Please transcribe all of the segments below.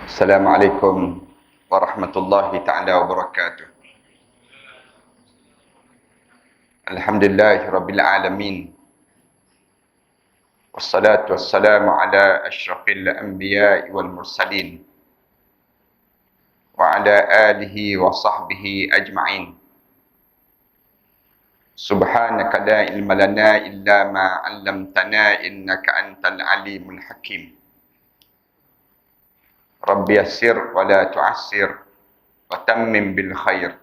Assalamualaikum warahmatullahi ta'ala wabarakatuh. Alhamdulillahi rabbil alamin. Wassalatu wassalamu ala asyrafil anbiya'i wal mursalin wa ala alihi wa sahbihi ajma'in. Subhanaka la ilma lana illa ma 'allamtana innaka antal alimul hakim. Rabbi yassir wa la tu'assir wa tammim bil khair.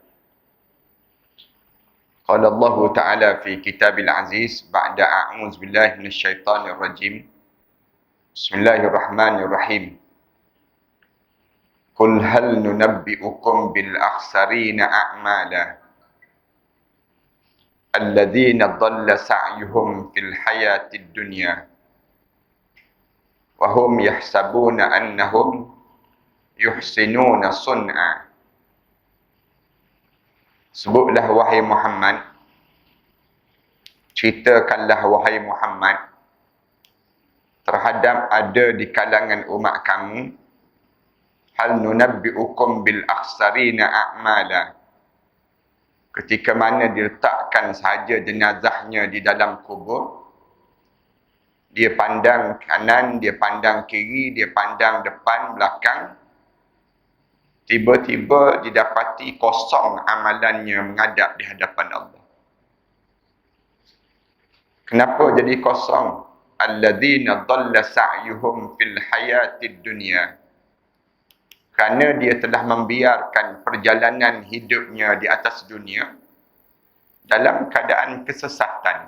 Qala Allah Ta'ala fi kitabil aziz ba'da a'udzu billahi minasyaitonir rajim. Bismillahirrahmanirrahim. Qul hal nunabbi'ukum bil akhsarina a'mala alladzina dhalla sa'yuhum fil hayatid dunya wa hum yahsabuna annahum yuhsinuna sun'a. Sebutlah wahai Muhammad, ceritakanlah wahai Muhammad terhadap ada di kalangan umat kamu, hal nunabbi'ukum bil akhsarina a'mala, ketika mana diletakkan sahaja jenazahnya di dalam kubur, dia pandang kanan, dia pandang kiri, dia pandang depan, belakang, tiba-tiba didapati kosong amalannya menghadap di hadapan Allah. Kenapa jadi kosong? Alladzina dhalla sa'yuhum fil hayatid dunya. Kerana dia telah membiarkan perjalanan hidupnya di atas dunia dalam keadaan kesesatan.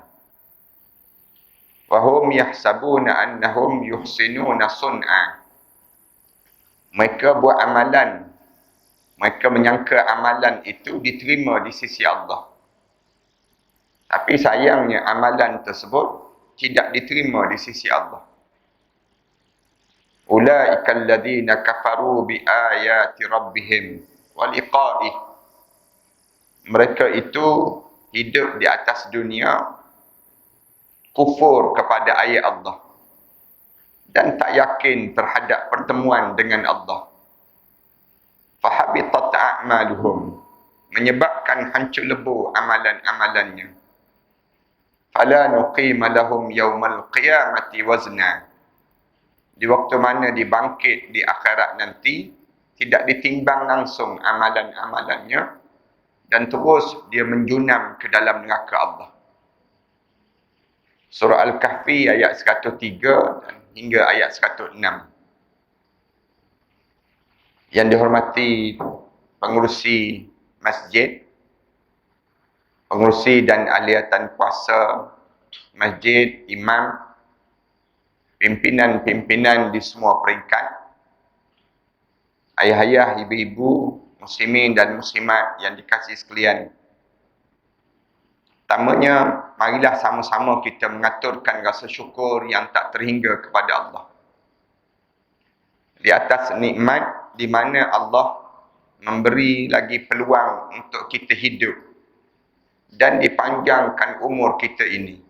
Wa hum yahsabuna annahum yuhsinuna sun'a. Mereka buat amalan, mereka menyangka amalan itu diterima di sisi Allah. Tapi sayangnya amalan tersebut tidak diterima di sisi Allah. Ulaika alladhina kafaru bi ayati rabbihim wa liqa'ih. Mereka itu hidup di atas dunia kufur kepada ayat Allah dan tak yakin terhadap pertemuan dengan Allah. Fahabitat a'maluhum, menyebabkan hancur lebur amalan-amalannya. Fala nuqima lahum yaumal qiyamati wazna. Di waktu mana dibangkit di akhirat nanti, tidak ditimbang langsung amalan-amalannya dan terus dia menjunam ke dalam neraka Allah. Surah Al-Kahfi ayat 103 dan hingga ayat 106. Yang dihormati pengurusi masjid, pengurusi dan ahliatan puasa masjid, imam, pimpinan-pimpinan di semua peringkat, ayah-ayah, ibu-ibu, muslimin dan muslimat yang dikasihi sekalian. Pertamanya, marilah sama-sama kita mengaturkan rasa syukur yang tak terhingga kepada Allah di atas nikmat di mana Allah memberi lagi peluang untuk kita hidup dan dipanjangkan umur kita ini.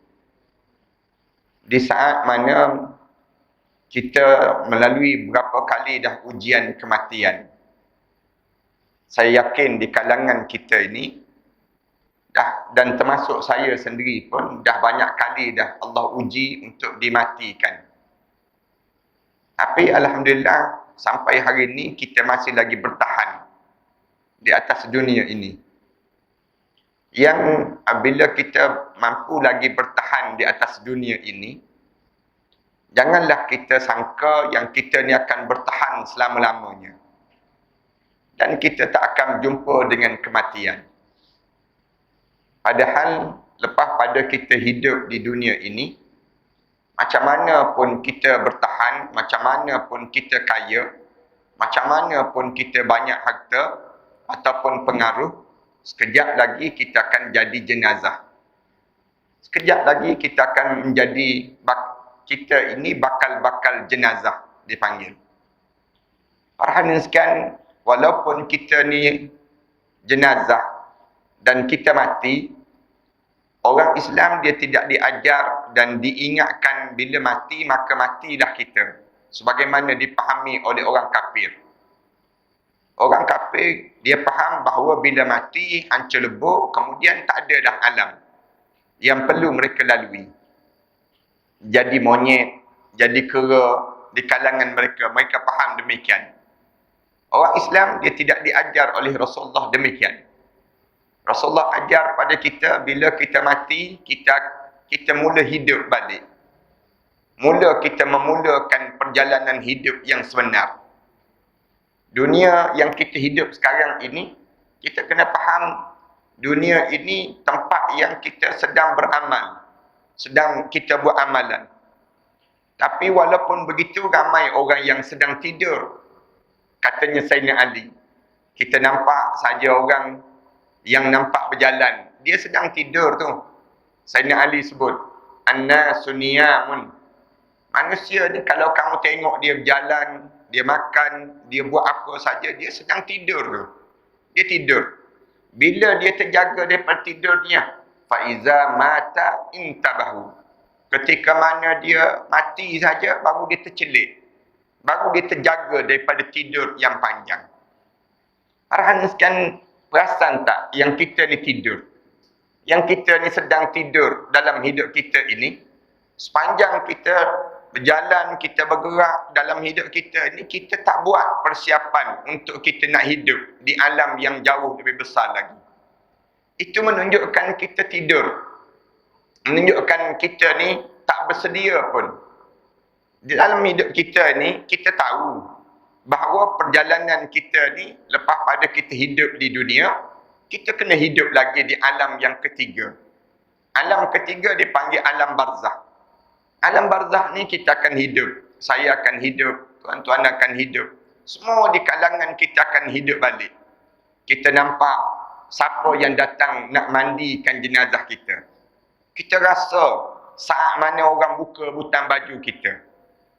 Di saat mana kita melalui berapa kali dah ujian kematian. Saya yakin di kalangan kita ini dah, dan termasuk saya sendiri pun dah banyak kali dah Allah uji untuk dimatikan. Tapi alhamdulillah sampai hari ini kita masih lagi bertahan di atas dunia ini. Yang apabila kita mampu lagi bertahan di atas dunia ini, janganlah kita sangka yang kita ni akan bertahan selama-lamanya. Dan kita tak akan berjumpa dengan kematian. Padahal lepas pada kita hidup di dunia ini, macam mana pun kita bertahan, macam mana pun kita kaya, macam mana pun kita banyak harta ataupun pengaruh, sekejap lagi kita akan jadi jenazah. Sekejap lagi kita akan menjadi, kita ini bakal-bakal jenazah dipanggil. Para hadirin sekalian, walaupun kita ni jenazah dan kita mati, orang Islam dia tidak diajar dan diingatkan bila mati maka matilah kita, sebagaimana dipahami oleh orang kafir. Orang kafir, dia faham bahawa bila mati, hancur lebur, kemudian tak ada dah alam yang perlu mereka lalui. Jadi monyet, jadi kera di kalangan mereka. Mereka faham demikian. Orang Islam, dia tidak diajar oleh Rasulullah demikian. Rasulullah ajar pada kita, bila kita mati, kita mula hidup balik. Mula kita memulakan perjalanan hidup yang sebenar. Dunia yang kita hidup sekarang ini, kita kena faham, dunia ini tempat yang kita sedang beramal. Sedang kita buat amalan. Tapi walaupun begitu, ramai orang yang sedang tidur. Katanya Sayyidina Ali. Kita nampak saja orang yang nampak berjalan. Dia sedang tidur tu. Sayyidina Ali sebut, An-nasu niyamun. Manusia ni kalau kamu tengok dia berjalan, dia makan, dia buat apa saja, dia sedang tidur tu. Dia tidur. Bila dia terjaga daripada tidurnya, faiza mata intabahu. Ketika mana dia mati saja, baru dia tercelik. Baru dia terjaga daripada tidur yang panjang. Arahan sekian, perasan tak yang kita ni tidur? Yang kita ni sedang tidur dalam hidup kita ini, sepanjang kita berjalan, kita bergerak dalam hidup kita ni, kita tak buat persiapan untuk kita nak hidup di alam yang jauh lebih besar lagi. Itu menunjukkan kita tidur. Menunjukkan kita ni tak bersedia pun. Di dalam hidup kita ni, kita tahu bahawa perjalanan kita ni, lepas pada kita hidup di dunia, kita kena hidup lagi di alam yang ketiga. Alam ketiga dipanggil alam barzakh. Alam barzakh ni kita akan hidup. Saya akan hidup. Tuan-tuan akan hidup. Semua di kalangan kita akan hidup balik. Kita nampak siapa yang datang nak mandikan jenazah kita. Kita rasa saat mana orang buka butang baju kita.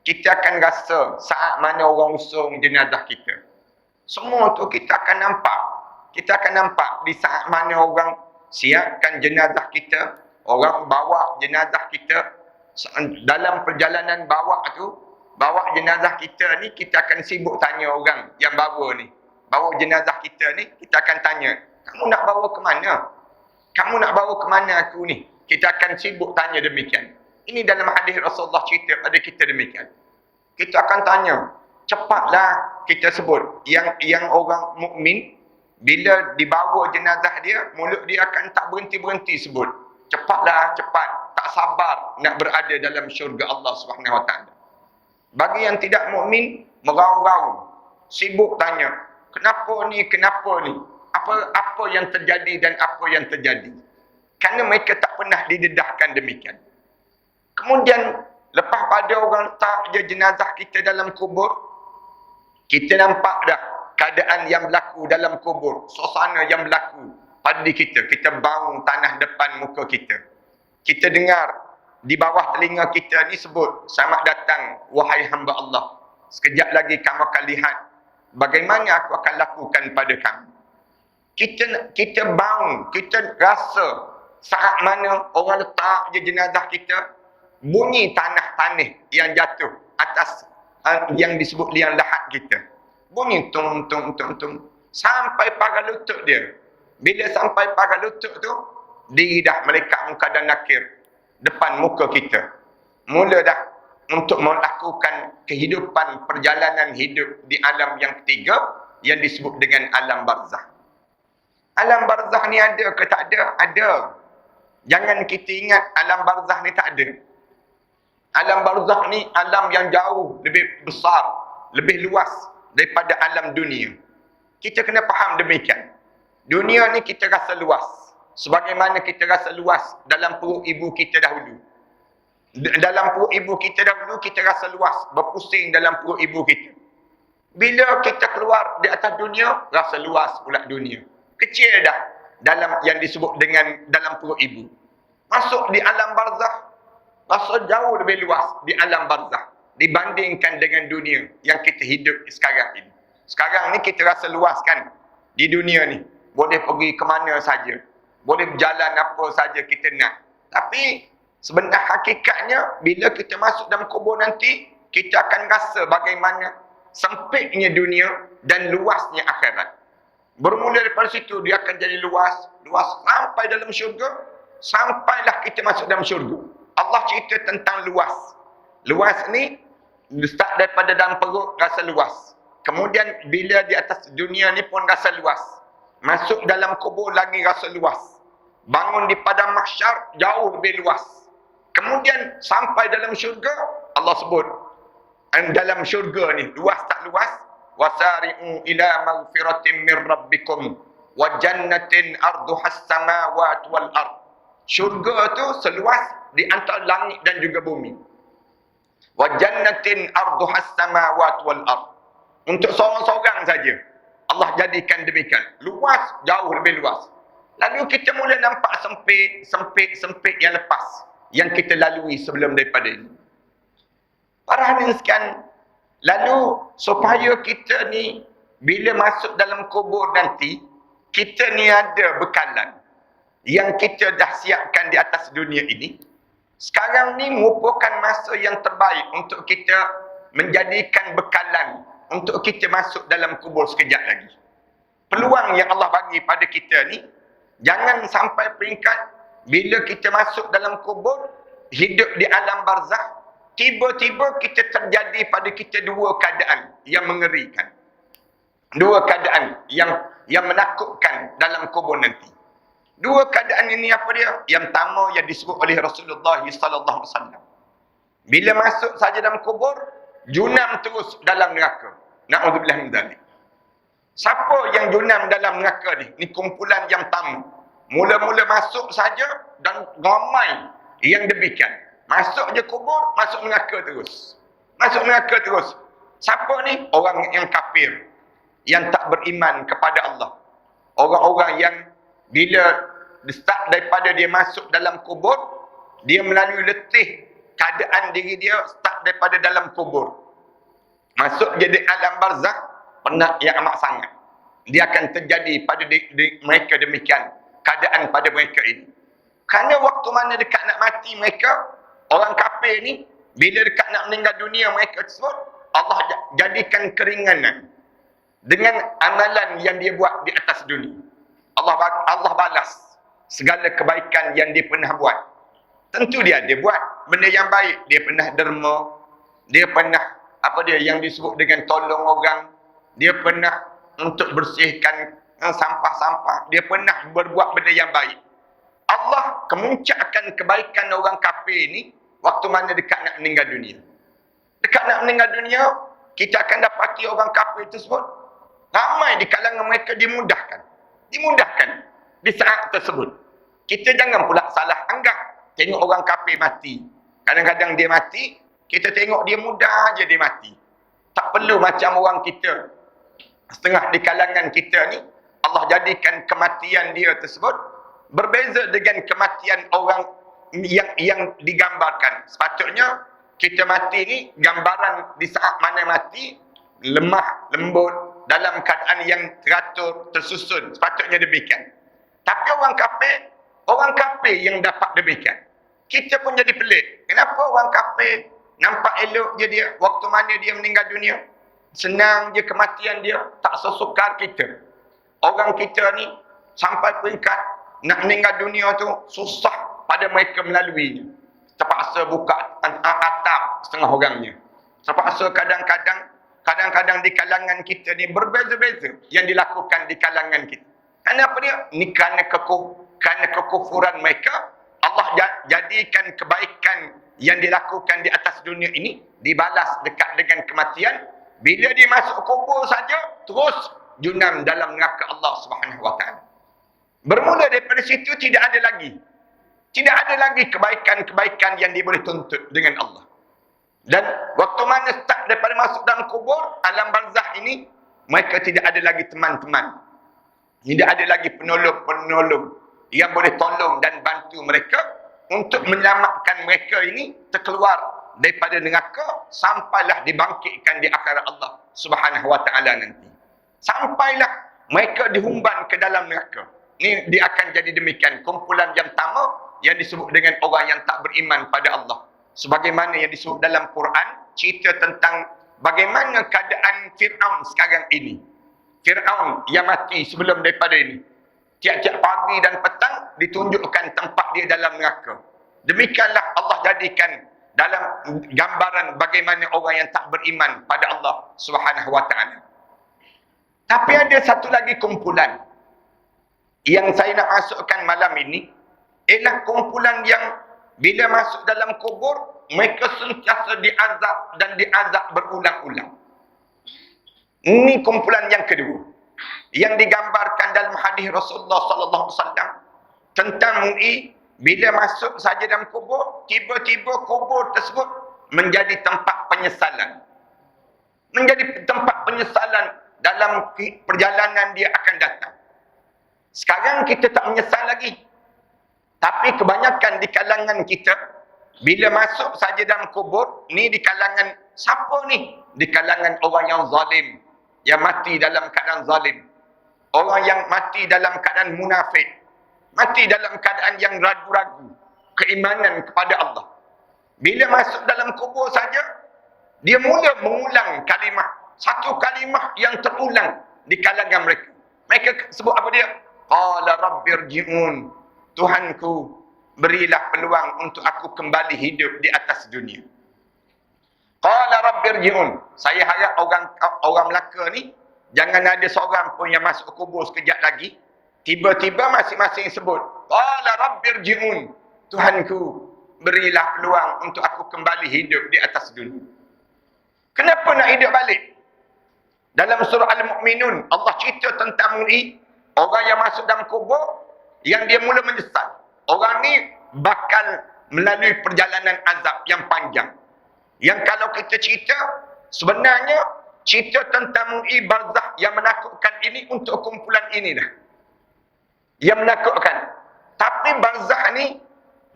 Kita akan rasa saat mana orang usung jenazah kita. Semua tu kita akan nampak. Kita akan nampak di saat mana orang siapkan jenazah kita. Orang bawa jenazah kita. Dalam perjalanan bawa jenazah kita ni, kita akan sibuk tanya orang yang bawa ni. Bawa jenazah kita ni, kita akan tanya, kamu nak bawa ke mana? Kamu nak bawa ke mana aku ni? Kita akan sibuk tanya demikian. Ini dalam hadis Rasulullah cerita pada kita demikian. Kita akan tanya, cepatlah kita sebut. Yang orang mukmin, bila dibawa jenazah dia, mulut dia akan tak berhenti-berhenti sebut. Cepatlah, cepat. Tak sabar nak berada dalam syurga Allah Subhanahu Wa Taala. Bagi yang tidak mukmin, meraung-raung, sibuk tanya, kenapa ni? Apa yang terjadi dan apa yang terjadi? Kerana mereka tak pernah didedahkan demikian. Kemudian lepas pada orang letak je jenazah kita dalam kubur, kita nampak dah keadaan yang berlaku dalam kubur, suasana yang berlaku pada kita. Kita bau tanah depan muka kita. Kita dengar di bawah telinga kita ni sebut, selamat datang wahai hamba Allah. Sekejap lagi kamu akan lihat bagaimana aku akan lakukan pada kamu. Kita bau, kita rasa saat mana orang letak je jenazah kita, bunyi tanah yang jatuh atas yang disebut liang lahat kita. Bunyi tung tung tung tung sampai pagar lutut dia. Bila sampai pagar lutut tu, diri dah melekat muka dan nakir depan muka kita. Mula dah untuk melakukan kehidupan perjalanan hidup di alam yang ketiga yang disebut dengan alam barzakh. Alam barzakh ni ada ke tak ada? Ada. Jangan kita ingat alam barzakh ni tak ada. Alam barzakh ni alam yang jauh lebih besar, lebih luas daripada alam dunia. Kita kena faham demikian. Dunia ni kita rasa luas. Sebagaimana kita rasa luas dalam perut ibu kita dahulu. Dalam perut ibu kita dahulu, kita rasa luas, berpusing dalam perut ibu kita. Bila kita keluar di atas dunia, rasa luas pula dunia. Kecil dah dalam yang disebut dengan dalam perut ibu. Masuk di alam barzakh, rasa jauh lebih luas di alam barzakh dibandingkan dengan dunia yang kita hidup sekarang ini. Sekarang ni kita rasa luas kan di dunia ni. Boleh pergi ke mana saja. Boleh berjalan apa saja kita nak. Tapi sebenarnya hakikatnya bila kita masuk dalam kubur nanti, kita akan rasa bagaimana sempitnya dunia dan luasnya akhirat. Bermula daripada situ, dia akan jadi luas sampai dalam syurga, sampailah kita masuk dalam syurga. Allah cerita tentang luas. Luas ni, start daripada dalam perut, rasa luas. Kemudian, bila di atas dunia ni pun rasa luas. Masuk dalam kubur lagi rasa luas. Bangun di padang mahsyar, jauh lebih luas. Kemudian, sampai dalam syurga, Allah sebut, dalam syurga ni, luas tak luas? Wasari'u ila maghfiratin min rabbikum wa jannatin arduhas samawati wal ard. Syurga tu seluas di antara langit dan juga bumi. Wa jannatin arduhas samawati wal ard. Untuk seorang-seorang saja Allah jadikan demikian. Luas, jauh lebih luas. Lalu kita mula nampak sempit yang lepas yang kita lalui sebelum daripada ini. Para hadirin sekalian, lalu supaya kita ni bila masuk dalam kubur nanti, kita ni ada bekalan yang kita dah siapkan di atas dunia ini. Sekarang ni merupakan masa yang terbaik untuk kita menjadikan bekalan untuk kita masuk dalam kubur sekejap lagi. Peluang yang Allah bagi pada kita ni, jangan sampai peringkat bila kita masuk dalam kubur, hidup di alam barzakh, tiba-tiba kita terjadi pada kita dua keadaan yang mengerikan. Dua keadaan yang menakutkan dalam kubur nanti. Dua keadaan ini apa dia? Yang pertama yang disebut oleh Rasulullah sallallahu alaihi wasallam. Bila masuk saja dalam kubur, junam terus dalam neraka. Na'udzubillah min dzalik. Siapa yang junam dalam neraka ni? Ni kumpulan yang pertama. Mula-mula masuk saja dan ramai yang demikian. Masuk je kubur, masuk neraka terus. Masuk neraka terus. Siapa ni? Orang yang kafir. Yang tak beriman kepada Allah. Orang-orang yang bila start daripada dia masuk dalam kubur, dia melalui letih keadaan diri dia start daripada dalam kubur. Masuk jadi alam barzakh, penat yang amat sangat. Dia akan terjadi pada mereka demikian. Keadaan pada mereka ini. Kerana waktu mana dekat nak mati mereka, orang kafir ni, bila dekat nak meninggal dunia mereka tersebut, Allah jadikan keringanan dengan amalan yang dia buat di atas dunia. Allah balas segala kebaikan yang dia pernah buat. Tentu dia buat benda yang baik. Dia pernah derma, dia pernah yang disebut dengan tolong orang, dia pernah untuk bersihkan sampah-sampah, dia pernah berbuat benda yang baik. Allah kemuncakkan kebaikan orang kafir ni waktu mana dekat nak meninggal dunia. Dekat nak meninggal dunia, kita akan dapati orang kafir tersebut, ramai di kalangan mereka dimudahkan di saat tersebut. Kita jangan pula salah anggap. Tengok orang kafir mati, kadang-kadang dia mati, kita tengok dia mudah aja dia mati. Tak perlu macam orang kita, setengah di kalangan kita ni, Allah jadikan kematian dia tersebut berbeza dengan kematian orang yang digambarkan. Sepatutnya kita mati ni, gambaran di saat mana mati, lemah, lembut, dalam keadaan yang teratur, tersusun. Sepatutnya demikian. Tapi orang kafir yang dapat demikian. Kita pun jadi pelik. Kenapa orang kafir nampak elok je dia waktu mana dia meninggal dunia? Senang je kematian dia, tak sesukar kita. Orang kita ni sampai peringkat nak meninggal dunia tu susah pada mereka melaluinya. Terpaksa buka atap setengah orangnya. Terpaksa kadang-kadang di kalangan kita ni berbeza-beza yang dilakukan di kalangan kita. Kenapa dia? Ni kerana kekufuran mereka, Allah jadikan kebaikan yang dilakukan di atas dunia ini dibalas dekat dengan kematian. Bila dia masuk kubur saja, terus junam dalam neraka Allah Subhanahu Wa Taala. Bermula daripada situ tidak ada lagi kebaikan-kebaikan yang dia boleh tuntut dengan Allah. Dan waktu mana start daripada masuk dalam kubur, alam barzakh ini, mereka tidak ada lagi teman-teman. Tidak ada lagi penolong-penolong yang boleh tolong dan bantu mereka untuk menyelamatkan mereka ini terkeluar daripada neraka sampailah dibangkitkan di akhirat Allah Subhanahu Wa Taala nanti. Sampailah mereka dihumban ke dalam neraka. Ini dia akan jadi demikian. Kumpulan yang pertama yang disebut dengan orang yang tak beriman pada Allah. Sebagaimana yang disebut dalam Quran, cerita tentang bagaimana keadaan Fir'aun sekarang ini. Fir'aun yang mati sebelum daripada ini. Tiap-tiap pagi dan petang ditunjukkan tempat dia dalam neraka. Demikianlah Allah jadikan dalam gambaran bagaimana orang yang tak beriman pada Allah Subhanahu wa taala. Tapi ada satu lagi kumpulan yang saya nak masukkan malam ini, ialah kumpulan yang bila masuk dalam kubur, mereka sentiasa diazab dan diazab berulang-ulang. Ini kumpulan yang kedua yang digambarkan dalam hadis Rasulullah sallallahu alaihi wasallam tentang MUI. Bila masuk saja dalam kubur, tiba-tiba kubur tersebut menjadi tempat penyesalan. Menjadi tempat penyesalan dalam perjalanan dia akan datang. Sekarang kita tak menyesal lagi. Tapi kebanyakan di kalangan kita, bila masuk saja dalam kubur, ni di kalangan siapa ni? Di kalangan orang yang zalim, yang mati dalam keadaan zalim. Orang yang mati dalam keadaan munafik, mati dalam keadaan yang ragu-ragu keimanan kepada Allah. Bila masuk dalam kubur saja, dia mula mengulang kalimah, satu kalimah yang terulang di kalangan mereka. Mereka sebut apa dia? Qala rabbirji'un. Tuhanku, berilah peluang untuk aku kembali hidup di atas dunia. Qala rabbirji'un. Saya harap orang Melaka ni jangan ada seorang pun yang masuk kubur sekejap lagi tiba-tiba masing-masing sebut qala rabbirji'un. Tuhanku, berilah peluang untuk aku kembali hidup di atas dunia. Kenapa nak hidup balik? Dalam surah Al-Mu'minun, Allah cerita tentang MUI, orang yang masuk dalam kubur, yang dia mula menyesal. Orang ni bakal melalui perjalanan azab yang panjang. Yang kalau kita cerita, sebenarnya cerita tentang MUI barzakh yang menakutkan ini untuk kumpulan ini dah. Yang menakutkan. Tapi barzakh ni,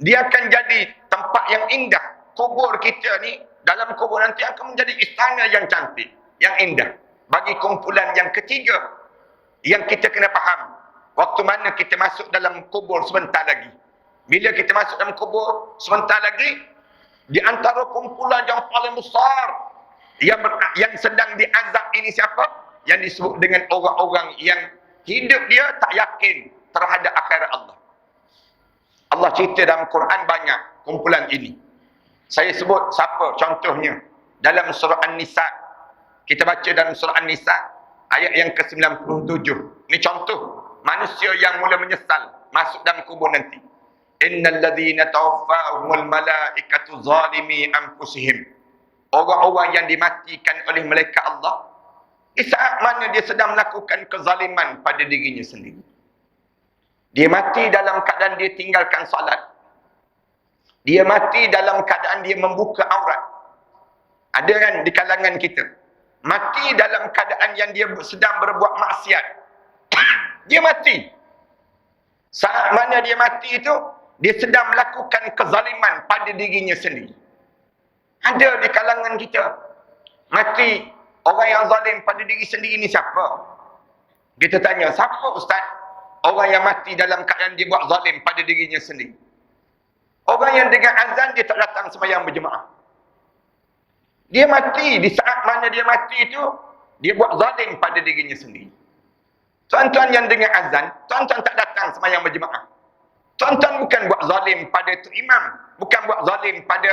dia akan jadi tempat yang indah. Kubur kita ni, dalam kubur nanti akan menjadi istana yang cantik, yang indah. Bagi kumpulan yang ketiga, yang kita kena faham, waktu mana kita masuk dalam kubur sebentar lagi. Bila kita masuk dalam kubur sebentar lagi, di antara kumpulan yang paling besar yang sedang diazab ini siapa? Yang disebut dengan orang-orang yang hidup dia tak yakin terhadap akhirat Allah. Allah cerita dalam Quran banyak kumpulan ini. Saya sebut siapa contohnya. Dalam surah An-Nisa, kita baca dalam surah An-Nisa ayat yang ke-97. Ini contoh manusia yang mula menyesal masuk dalam kubur nanti. Innal ladzina tawaffahumul malaikatu zalimi anfusihim. Orang-orang yang dimatikan oleh malaikat Allah di saat mana dia sedang melakukan kezaliman pada dirinya sendiri. Dia mati dalam keadaan dia tinggalkan salat. Dia mati dalam keadaan dia membuka aurat. Ada kan di kalangan kita mati dalam keadaan yang dia sedang berbuat maksiat. Dia mati. Saat mana dia mati itu, dia sedang melakukan kezaliman pada dirinya sendiri. Ada di kalangan kita mati orang yang zalim pada diri sendiri ni siapa? Kita tanya, siapa ustaz? Orang yang mati dalam keadaan dia buat zalim pada dirinya sendiri. Orang yang dengan azan dia tak datang sembahyang berjemaah. Dia mati, di saat mana dia mati itu, dia buat zalim pada dirinya sendiri. Tuan-tuan yang dengar azan, tuan-tuan tak datang sembahyang berjemaah. Tuan-tuan bukan buat zalim pada tu imam. Bukan buat zalim pada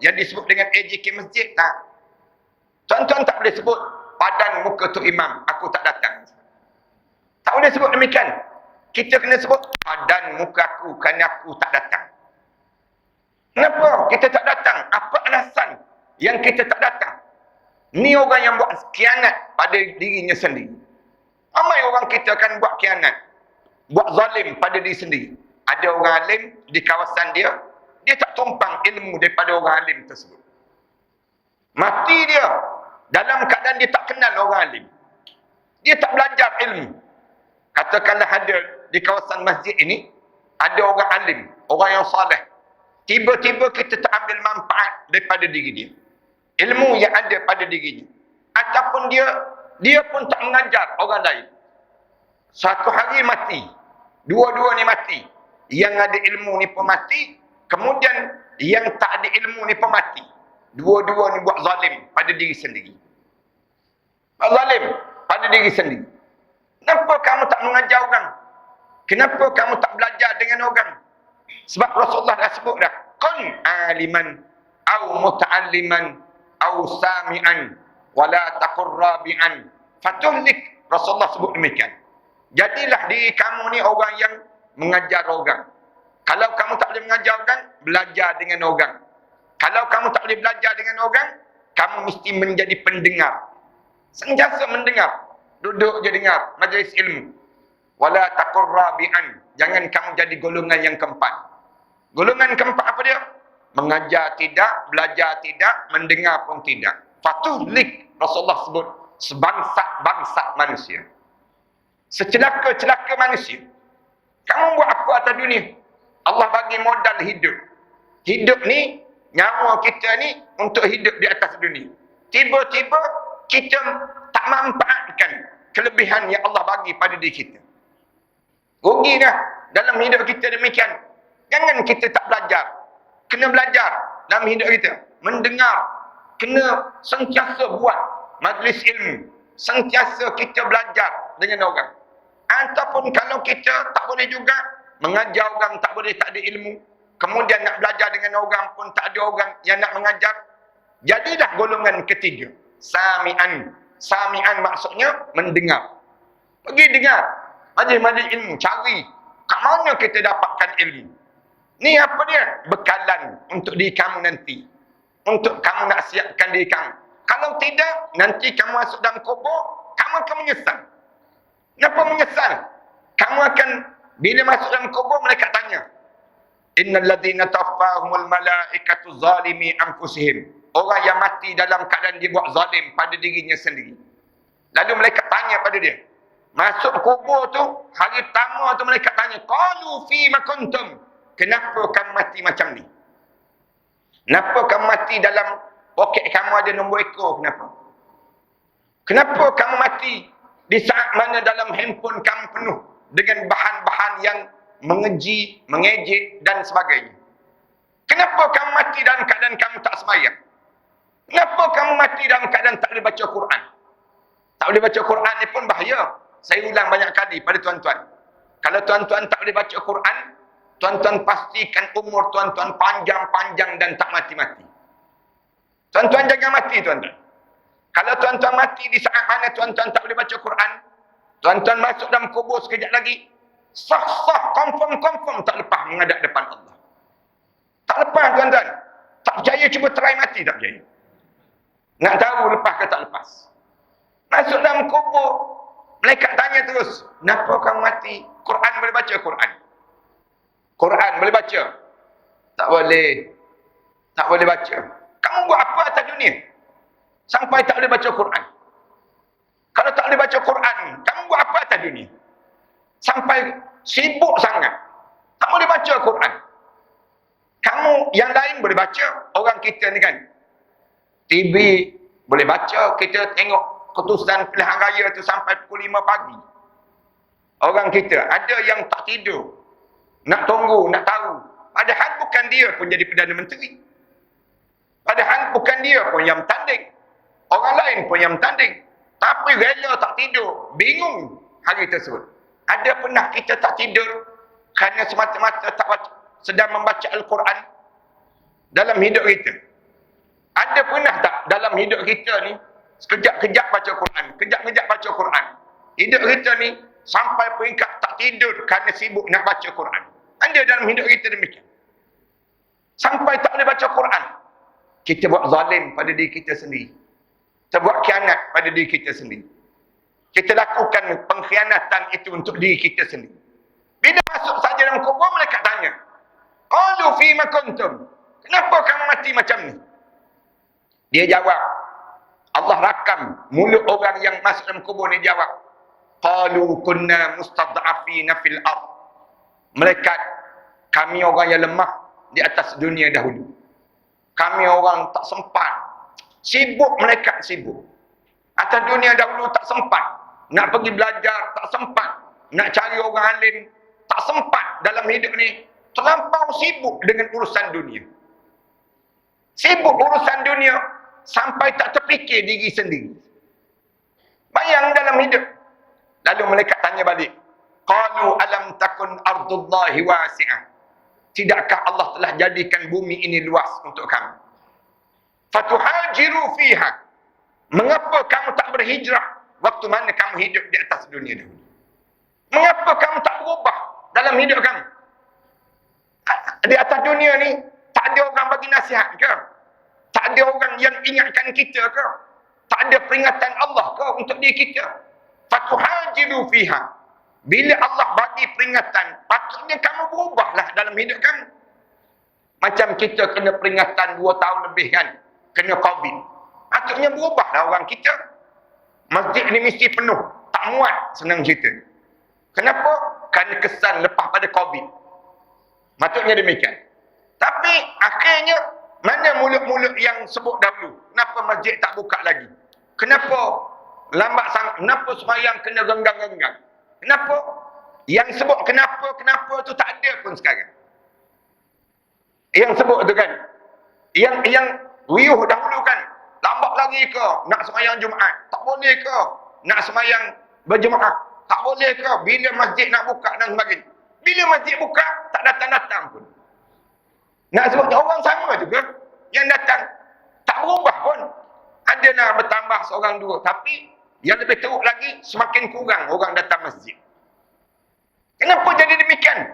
yang disebut dengan AJK masjid, tak. Tuan-tuan tak boleh sebut, padan muka tu imam, aku tak datang. Tak boleh sebut demikian. Kita kena sebut, padan muka aku kerana aku tak datang. Kenapa kita tak datang? Apa alasan yang kita tak datang? Ni orang yang buat khianat pada dirinya sendiri. Ramai orang kita akan buat khianat, buat zalim pada diri sendiri. Ada orang alim di kawasan dia, dia tak tumpang ilmu daripada orang alim tersebut. Mati dia dalam keadaan dia tak kenal orang alim. Dia tak belajar ilmu. Katakanlah ada di kawasan masjid ini, ada orang alim, orang yang saleh. Tiba-tiba kita tak ambil manfaat daripada diri dia. Ilmu yang ada pada dirinya. Ataupun dia pun tak mengajar orang lain. Satu hari mati. Dua-dua ni mati. Yang ada ilmu ni pun mati. Kemudian yang tak ada ilmu ni pun mati. Dua-dua ni buat zalim pada diri sendiri. zalim pada diri sendiri. Kenapa kamu tak mengajar orang? Kenapa kamu tak belajar dengan orang? Sebab Rasulullah dah sebut dah, kun aliman au muta'alliman au sami'an wala taqur rabi'an fatuhlik. Rasulullah sebut demikian. Jadilah diri kamu ni orang yang mengajar orang. Kalau kamu tak boleh mengajar orang, belajar dengan orang. Kalau kamu tak boleh belajar dengan orang, kamu mesti menjadi pendengar. Sentiasa mendengar. Duduk je dengar majlis ilmu. Wala taqur rabi'an. Jangan kamu jadi golongan yang keempat. Golongan keempat apa dia? Mengajar tidak, belajar tidak, mendengar pun tidak. Fatuhlik, Rasulullah sebut, sebangsat-bangsat manusia. Secelaka-celaka manusia. Kamu buat apa atas dunia? Allah bagi modal hidup. Hidup ni, nyawa kita ni untuk hidup di atas dunia. Tiba-tiba kita tak manfaatkan kelebihan yang Allah bagi pada diri kita. Rugi dah dalam hidup kita demikian. Jangan kita tak belajar. Kena belajar dalam hidup kita. Mendengar. Kena sentiasa buat majlis ilmu. Sentiasa kita belajar dengan orang. Ataupun kalau kita tak boleh juga mengajar orang, tak boleh, tak ada ilmu. Kemudian nak belajar dengan orang pun tak ada orang yang nak mengajar. Jadilah golongan ketiga. Sami'an. Sami'an maksudnya mendengar. Pergi dengar majlis-majlis ilmu. Cari kat mana kita dapatkan ilmu. Ni apa dia? Bekalan untuk diri kamu nanti. Untuk kamu nak siapkan diri kamu. Kalau tidak, nanti kamu masuk dalam kubur, kamu akan menyesal. Kenapa menyesal? Kamu akan, bila masuk dalam kubur, mereka tanya, innal ladzina tawaffahumul malaikatu zalimi anfusihim. Orang yang mati dalam keadaan dia buat zalim pada dirinya sendiri. Lalu mereka tanya pada dia. Masuk kubur tu, hari pertama tu mereka tanya, qalu fima kuntum? Kenapa kamu mati macam ni? Kenapa kamu mati dalam poket kamu ada nombor ekor? Kenapa? Kenapa kamu mati di saat mana dalam handphone kamu penuh dengan bahan-bahan yang mengeji, mengejek dan sebagainya? Kenapa kamu mati dalam keadaan kamu tak sembahyang? Kenapa kamu mati dalam keadaan tak boleh baca Quran? Tak boleh baca Quran ni pun bahaya. Saya ulang banyak kali pada tuan-tuan. Kalau tuan-tuan tak boleh baca Quran, tuan-tuan pastikan umur tuan-tuan panjang-panjang dan tak mati-mati. Tuan-tuan jangan mati, tuan-tuan. Kalau tuan-tuan mati di saat mana tuan-tuan tak boleh baca Quran, tuan-tuan masuk dalam kubur sekejap lagi, sah-sah, confirm tak lepas menghadap depan Allah. Tak lepas, tuan-tuan. Tak percaya, cuba try mati, tak percaya. Nak tahu lepas ke tak lepas. Masuk dalam kubur, malaikat tanya terus, kenapa kamu mati? Quran boleh baca? Quran boleh baca? Tak boleh. Tak boleh baca. Kamu buat apa atas dunia sampai tak boleh baca Quran? Kalau tak boleh baca Quran, kamu buat apa atas dunia sampai sibuk sangat tak boleh baca Quran? Kamu yang lain boleh baca. Orang kita ni kan, TV boleh baca, kita tengok keputusan pilihan raya tu sampai pukul 5 pagi. Orang kita ada yang tak tidur, nak tunggu, nak tahu. Padahal bukan dia pun jadi Perdana Menteri. Padahal bukan dia pun yang bertanding. Orang lain pun yang bertanding. Tapi rela tak tidur. Bingung hari tersebut. Ada pernah kita tak tidur kerana semata-mata tak baca, sedang membaca Al-Quran dalam hidup kita? Ada pernah tak dalam hidup kita ni sekejap-kejap baca Quran, kejap-kejap baca Quran? Hidup kita ni sampai peringkat tak tidur kerana sibuk nak baca Quran. Ada dalam hidup kita demikian. Sampai tak boleh baca Quran. Kita buat zalim pada diri kita sendiri. Kita buat khianat pada diri kita sendiri. Kita lakukan pengkhianatan itu untuk diri kita sendiri. Bila masuk saja dalam kubur, mereka tanya, qalu fima kuntum? Kenapa kamu mati macam ni? Dia jawab, Allah rakam mulut orang yang masuk dalam kubur ni jawab, qalu kunna mustad'afina fil ard. Mereka, kami orang yang lemah di atas dunia dahulu. Kami orang tak sempat. Sibuk, mereka sibuk. Atas dunia dahulu tak sempat. Nak pergi belajar, tak sempat. Nak cari orang alim, tak sempat dalam hidup ni. Terlampau sibuk dengan urusan dunia. Sibuk urusan dunia sampai tak terfikir diri sendiri. hidup. Lalu malaikat tanya balik. Qalu alam takun ardullahi wasi'ah. Tidakkah Allah telah jadikan bumi ini luas untuk kamu? Fatuhajiru fiha. Mengapa kamu tak berhijrah waktu mana kamu hidup di atas dunia dahulu? Mengapa kamu tak berubah dalam hidup kamu? Di atas dunia ni, tak ada orang bagi nasihat ke? Tak ada orang yang ingatkan kita ke? Tak ada peringatan Allah ke untuk diri kita? Fatuhajiru fiha. Bila Allah bagi peringatan, patutnya kamu berubahlah dalam hidup kamu. Macam kita kena peringatan 2 tahun lebih kan, kena COVID. Patutnya berubahlah orang kita. Masjid ni mesti penuh, tak muat, senang cerita. Kenapa? Kerana kesan lepas pada COVID. Patutnya demikian. Tapi akhirnya, mana mulut-mulut yang sebut dahulu? Kenapa masjid tak buka lagi? Kenapa lambat sangat? Kenapa sembahyang kena renggang-renggang? Kenapa? Yang sebut kenapa tu tak ada pun sekarang. Yang sebut tu kan. Yang riuh dahulu kan. Lambat lagi ke nak sembahyang Jumaat? Tak boleh ke nak sembahyang berjemaah? Tak boleh ke bila masjid nak buka dan sebagainya? Bila masjid buka, tak datang-datang pun. Nak sebut orang sama juga yang datang. Tak berubah pun. Adalah bertambah seorang dua. Tapi yang lebih teruk lagi, semakin kurang orang datang masjid. Kenapa jadi demikian?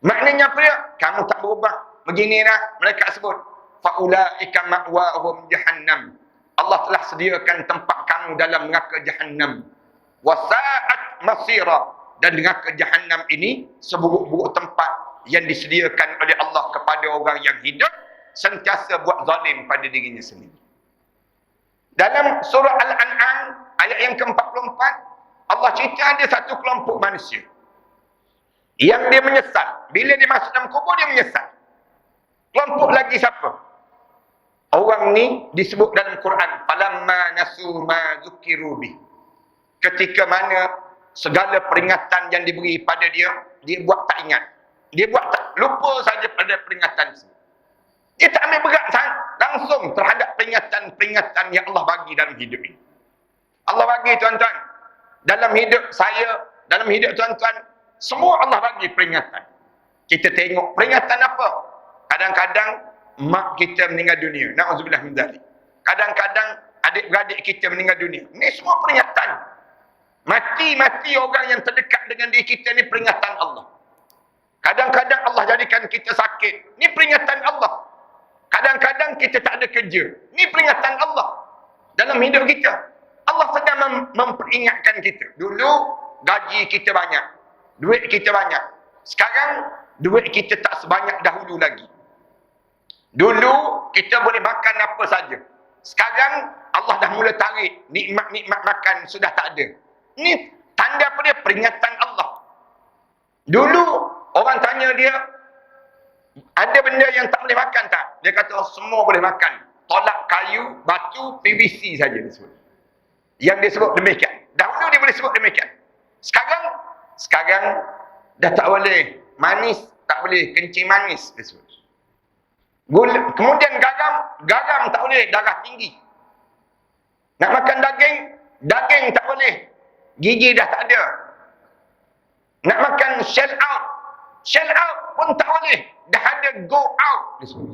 Maknanya apa dia? Kamu tak berubah. Beginilah mereka sebut. Fa'ulaika ma'wahum jahannam. Allah telah sediakan tempat kamu dalam neraka jahannam. Wasa'at masira. Dan neraka jahannam ini seburuk-buruk tempat yang disediakan oleh Allah kepada orang yang hidup sentiasa buat zalim pada dirinya sendiri. Dalam surah Al-An'am ayat yang ke-44, Allah cerita ada satu kelompok manusia yang dia menyesal. Bila dia masuk dalam kubur, dia menyesal. Kelompok lagi siapa? Orang ni disebut dalam Quran, falamma nasu ma zukiru bih. Ketika mana segala peringatan yang diberi pada dia, dia buat tak ingat. Dia buat tak, lupa saja pada peringatan tersebut. Dia tak ambil berat langsung terhadap peringatan-peringatan yang Allah bagi dalam hidup ini. Allah bagi tuan-tuan, dalam hidup saya, dalam hidup tuan-tuan, semua Allah bagi peringatan. Kita tengok peringatan apa? Kadang-kadang mak kita meninggal dunia. Na'udzubillah min dzalik. Kadang-kadang adik-beradik kita meninggal dunia. Ini semua peringatan. Mati-mati orang yang terdekat dengan diri kita ni peringatan Allah. Kadang-kadang Allah jadikan kita sakit. Ini peringatan Allah. Kadang-kadang kita tak ada kerja. Ini peringatan Allah dalam hidup kita. Allah sedang memperingatkan kita. Dulu gaji kita banyak. Duit kita banyak. Sekarang duit kita tak sebanyak dahulu lagi. Dulu kita boleh makan apa saja. Sekarang Allah dah mula tarik. Nikmat-nikmat makan sudah tak ada. Ini tanda apa dia? Peringatan Allah. Dulu orang tanya dia, ada benda yang tak boleh makan tak? Dia kata semua boleh makan. Tolak kayu, batu, PVC saja disebut. Yang dia sebut demikian. Dahulu dia boleh sebut demikian. Sekarang dah tak boleh. Manis tak boleh. Kencing manis disebut. Kemudian garam tak boleh. Darah tinggi. Nak makan daging tak boleh. Gigi dah tak ada. Nak makan shell out pun tak boleh. Dah ada go out disebut.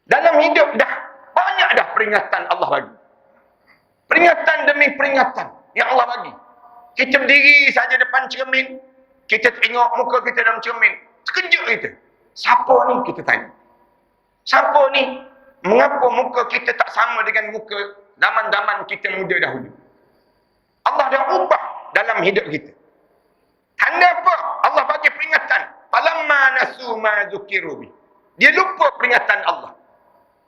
Dalam hidup dah banyak dah peringatan Allah bagi. Peringatan demi peringatan yang Allah bagi. Kita berdiri saja depan cermin, kita tengok muka kita dalam cermin, terkejut kita. Siapa ni? Kita tanya. Siapa ni? Mengapa muka kita tak sama dengan muka zaman-zaman kita muda dahulu? Allah dah ubah dalam hidup kita. Tanda apa? Allah bagi peringatan. Falamma nasu ma zukiru bi. Dia lupa peringatan Allah.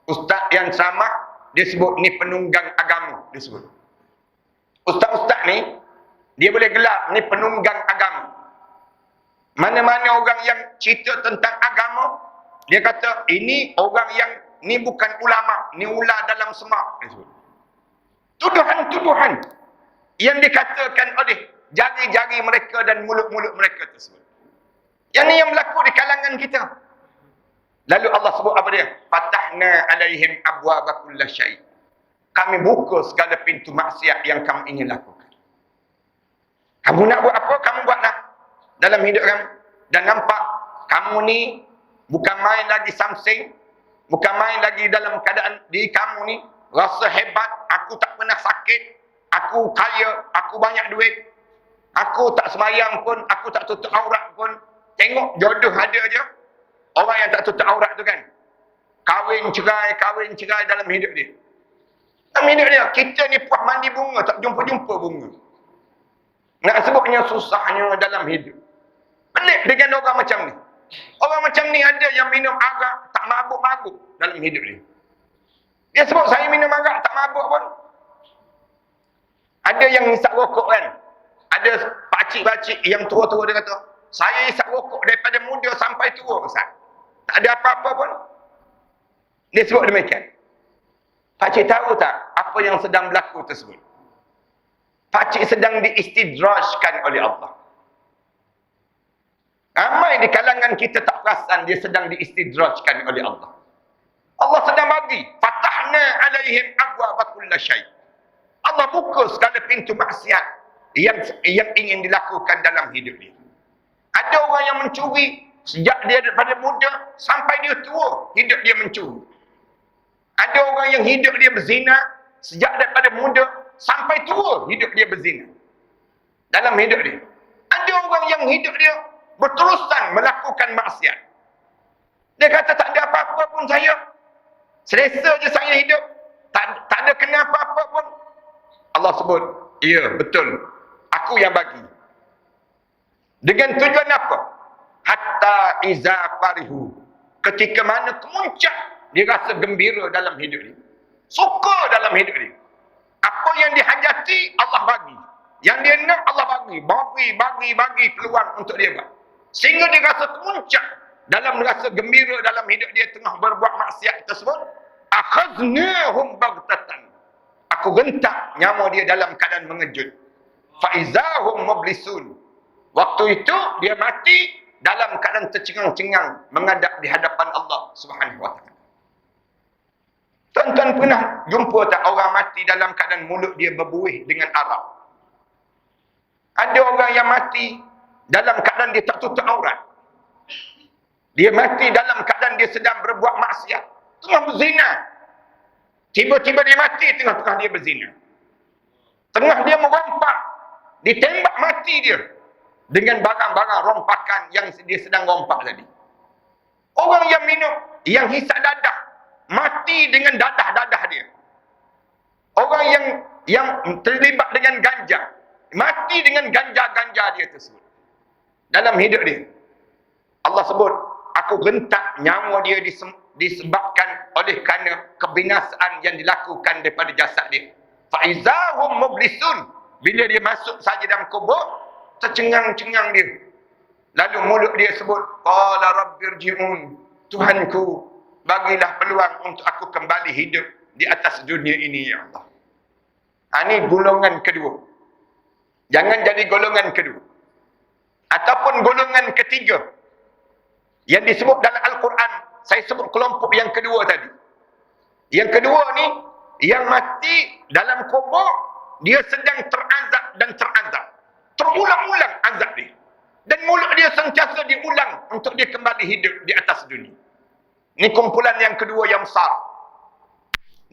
Ustaz yang sama, dia sebut ni penunggang agama, dia sebut. Ustaz-ustaz ni, dia boleh gelar ni penunggang agama. Mana-mana orang yang cerita tentang agama, dia kata ini orang yang ni bukan ulama, ni ular dalam semak, dia sebut. Tuduhan-tuduhan yang dikatakan oleh jari-jari mereka dan mulut-mulut mereka tersebut. Yang ni yang berlaku di kalangan kita. Lalu Allah sebut apa dia? Fatahna alaihim abwaba kulli syai'. Kami buka segala pintu maksiat yang kamu ingin lakukan. Kamu nak buat apa, kamu buatlah dalam hidup kamu. Dan nampak kamu ni bukan main lagi something, bukan main lagi dalam keadaan diri kamu ni rasa hebat, aku tak pernah sakit, aku kaya, aku banyak duit, aku tak sembahyang pun, aku tak tutup aurat pun. Tengok jodoh ada je. Orang yang tak tutup aurat tu kan, kahwin cerai dalam hidup dia. Dalam hidup dia, kita ni puas mandi bunga, tak jumpa-jumpa bunga. Nak sebutnya susahnya dalam hidup. Pelik dengan orang macam ni. Orang macam ni ada yang minum arak, tak mabuk-mabuk dalam hidup dia. Dia sebut saya minum arak, tak mabuk pun. Ada yang hisap rokok kan. Ada pakcik-pakcik yang tua-tua dia kata, saya hisap rokok daripada muda sampai tua, Ustaz. Tak ada apa-apa pun. Dia sebut demikian. Pakcik tahu tak apa yang sedang berlaku tersebut? Pakcik sedang diistidrajkan oleh Allah. Ramai di kalangan kita tak perasan dia sedang diistidrajkan oleh Allah. Allah sedang bagi. Fatahna alaihim abwaaba kulli syai'. Allah buka segala pintu maksiat yang ingin dilakukan dalam hidup dia. Ada orang yang mencuri sejak dia daripada muda sampai dia tua, hidup dia mencuri. Ada orang yang hidup dia berzina sejak daripada muda sampai tua, hidup dia berzina. Dalam hidup dia. Ada orang yang hidup dia berterusan melakukan maksiat. Dia kata tak ada apa-apa pun saya. Selesa je saya hidup. Tak ada kena apa-apa pun. Allah sebut, ya betul. Aku yang bagi. Dengan tujuan apa? Hatta iza farihu. Ketika mana kemuncak, dia rasa gembira dalam hidup dia. Suka dalam hidup dia. Apa yang dihajati, Allah bagi. Yang dia nak, Allah bagi. Bagi peluang untuk dia buat. Sehingga dia rasa kemuncak dalam rasa gembira dalam hidup dia tengah berbuat maksiat tersebut. Akhaznahum baghtatan. Aku gentak nyawa dia dalam keadaan mengejut. Faizahum mublisun. Waktu itu dia mati dalam keadaan tercengang-cengang menghadap di hadapan Allah Subhanahu wa taala. Tuan-tuan pernah jumpa tak orang mati dalam keadaan mulut dia berbuih dengan arak? Ada orang yang mati dalam keadaan dia tak tutup aurat. Dia mati dalam keadaan dia sedang berbuat maksiat. Tengah berzina. Tiba-tiba dia mati tengah-tengah dia berzina. Tengah dia merompak. Ditembak mati dia. Dengan barang-barang rompakan yang dia sedang rompak tadi. Orang yang minum, yang hisap dadah. Mati dengan dadah-dadah dia. Orang yang terlibat dengan ganja. Mati dengan ganja-ganja dia tersebut. Dalam hidup dia. Allah sebut, aku gentak nyawa dia disebabkan oleh kerana kebinasaan yang dilakukan daripada jasad dia. Faizahum mublisun. Bila dia masuk saja dalam kubur, tercengang-cengang dia. Lalu mulut dia sebut, qala rabbirji'un. Tuhanku, bagilah peluang untuk aku kembali hidup di atas dunia ini, ya Allah. Ini golongan kedua. Jangan jadi golongan kedua. Ataupun golongan ketiga. Yang disebut dalam Al-Quran, saya sebut kelompok yang kedua tadi. Yang kedua ni, yang mati dalam kubur, dia sedang terazab dan terazab. Terulang-ulang azab dia. Dan mulut dia sentiasa diulang untuk dia kembali hidup di atas dunia. Ini kumpulan yang kedua yang besar.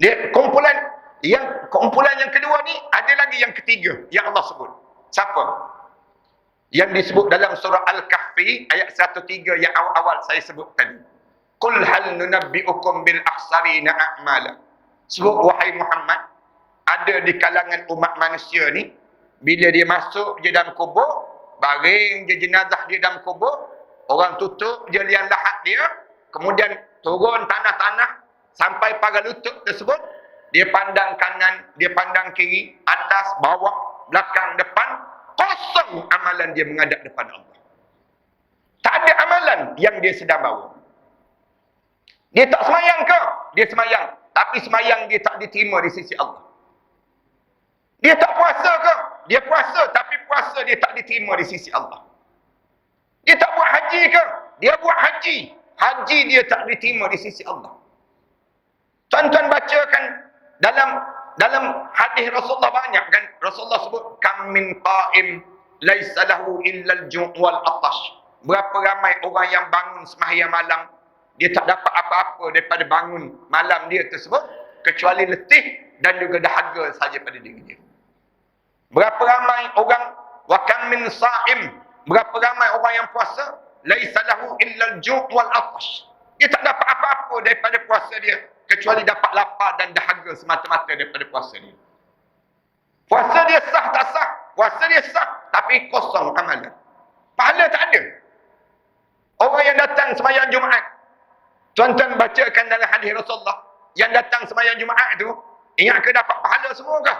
Dia kumpulan yang kedua ni, ada lagi yang ketiga yang Allah sebut. Siapa? Yang disebut dalam surah Al-Kahfi ayat 103 yang awal-awal saya sebut tadi. Qul hal nunabbi'ukum bil akhsarina a'mala. Sebut wahai Muhammad, ada di kalangan umat manusia ni, bila dia masuk je dalam kubur, baring je jenazah dia dalam kubur, orang tutup je liang lahat dia, kemudian turun tanah-tanah sampai pada lutut tersebut, dia pandang kanan, dia pandang kiri, atas, bawah, belakang, depan, kosong amalan dia menghadap depan Allah. Tak ada amalan yang dia sedang bawa. Dia tak semayang ke? Dia semayang. Tapi semayang dia tak diterima di sisi Allah. Dia tak puasa ke? Dia puasa. Tapi puasa dia tak diterima di sisi Allah. Dia tak buat haji ke? Dia buat haji. Haji dia tak diterima di sisi Allah. Tuan-tuan bacakan dalam Dalam hadis Rasulullah banyak kan, Rasulullah sebut kam min qa'im laisa lahu illa al-ju' wal atash. Berapa ramai orang yang bangun sembahyang malam, dia tak dapat apa-apa daripada bangun malam dia tersebut kecuali letih dan juga dahaga saja pada diri dia. Berapa ramai orang wa kam min sha'im, berapa ramai orang yang puasa laisa lahu illa al-ju' wal atash. Dia tak dapat apa-apa daripada puasa dia kecuali dapat lapar dan dahaga semata-mata daripada puasa dia. Puasa dia sah tak sah? Puasa dia sah tapi kosong amalan. Pahala tak ada. Orang yang datang sembahyang Jumaat, tuan-tuan bacakan dalam hadis Rasulullah, yang datang sembahyang Jumaat tu, ingat ke dapat pahala semua ke?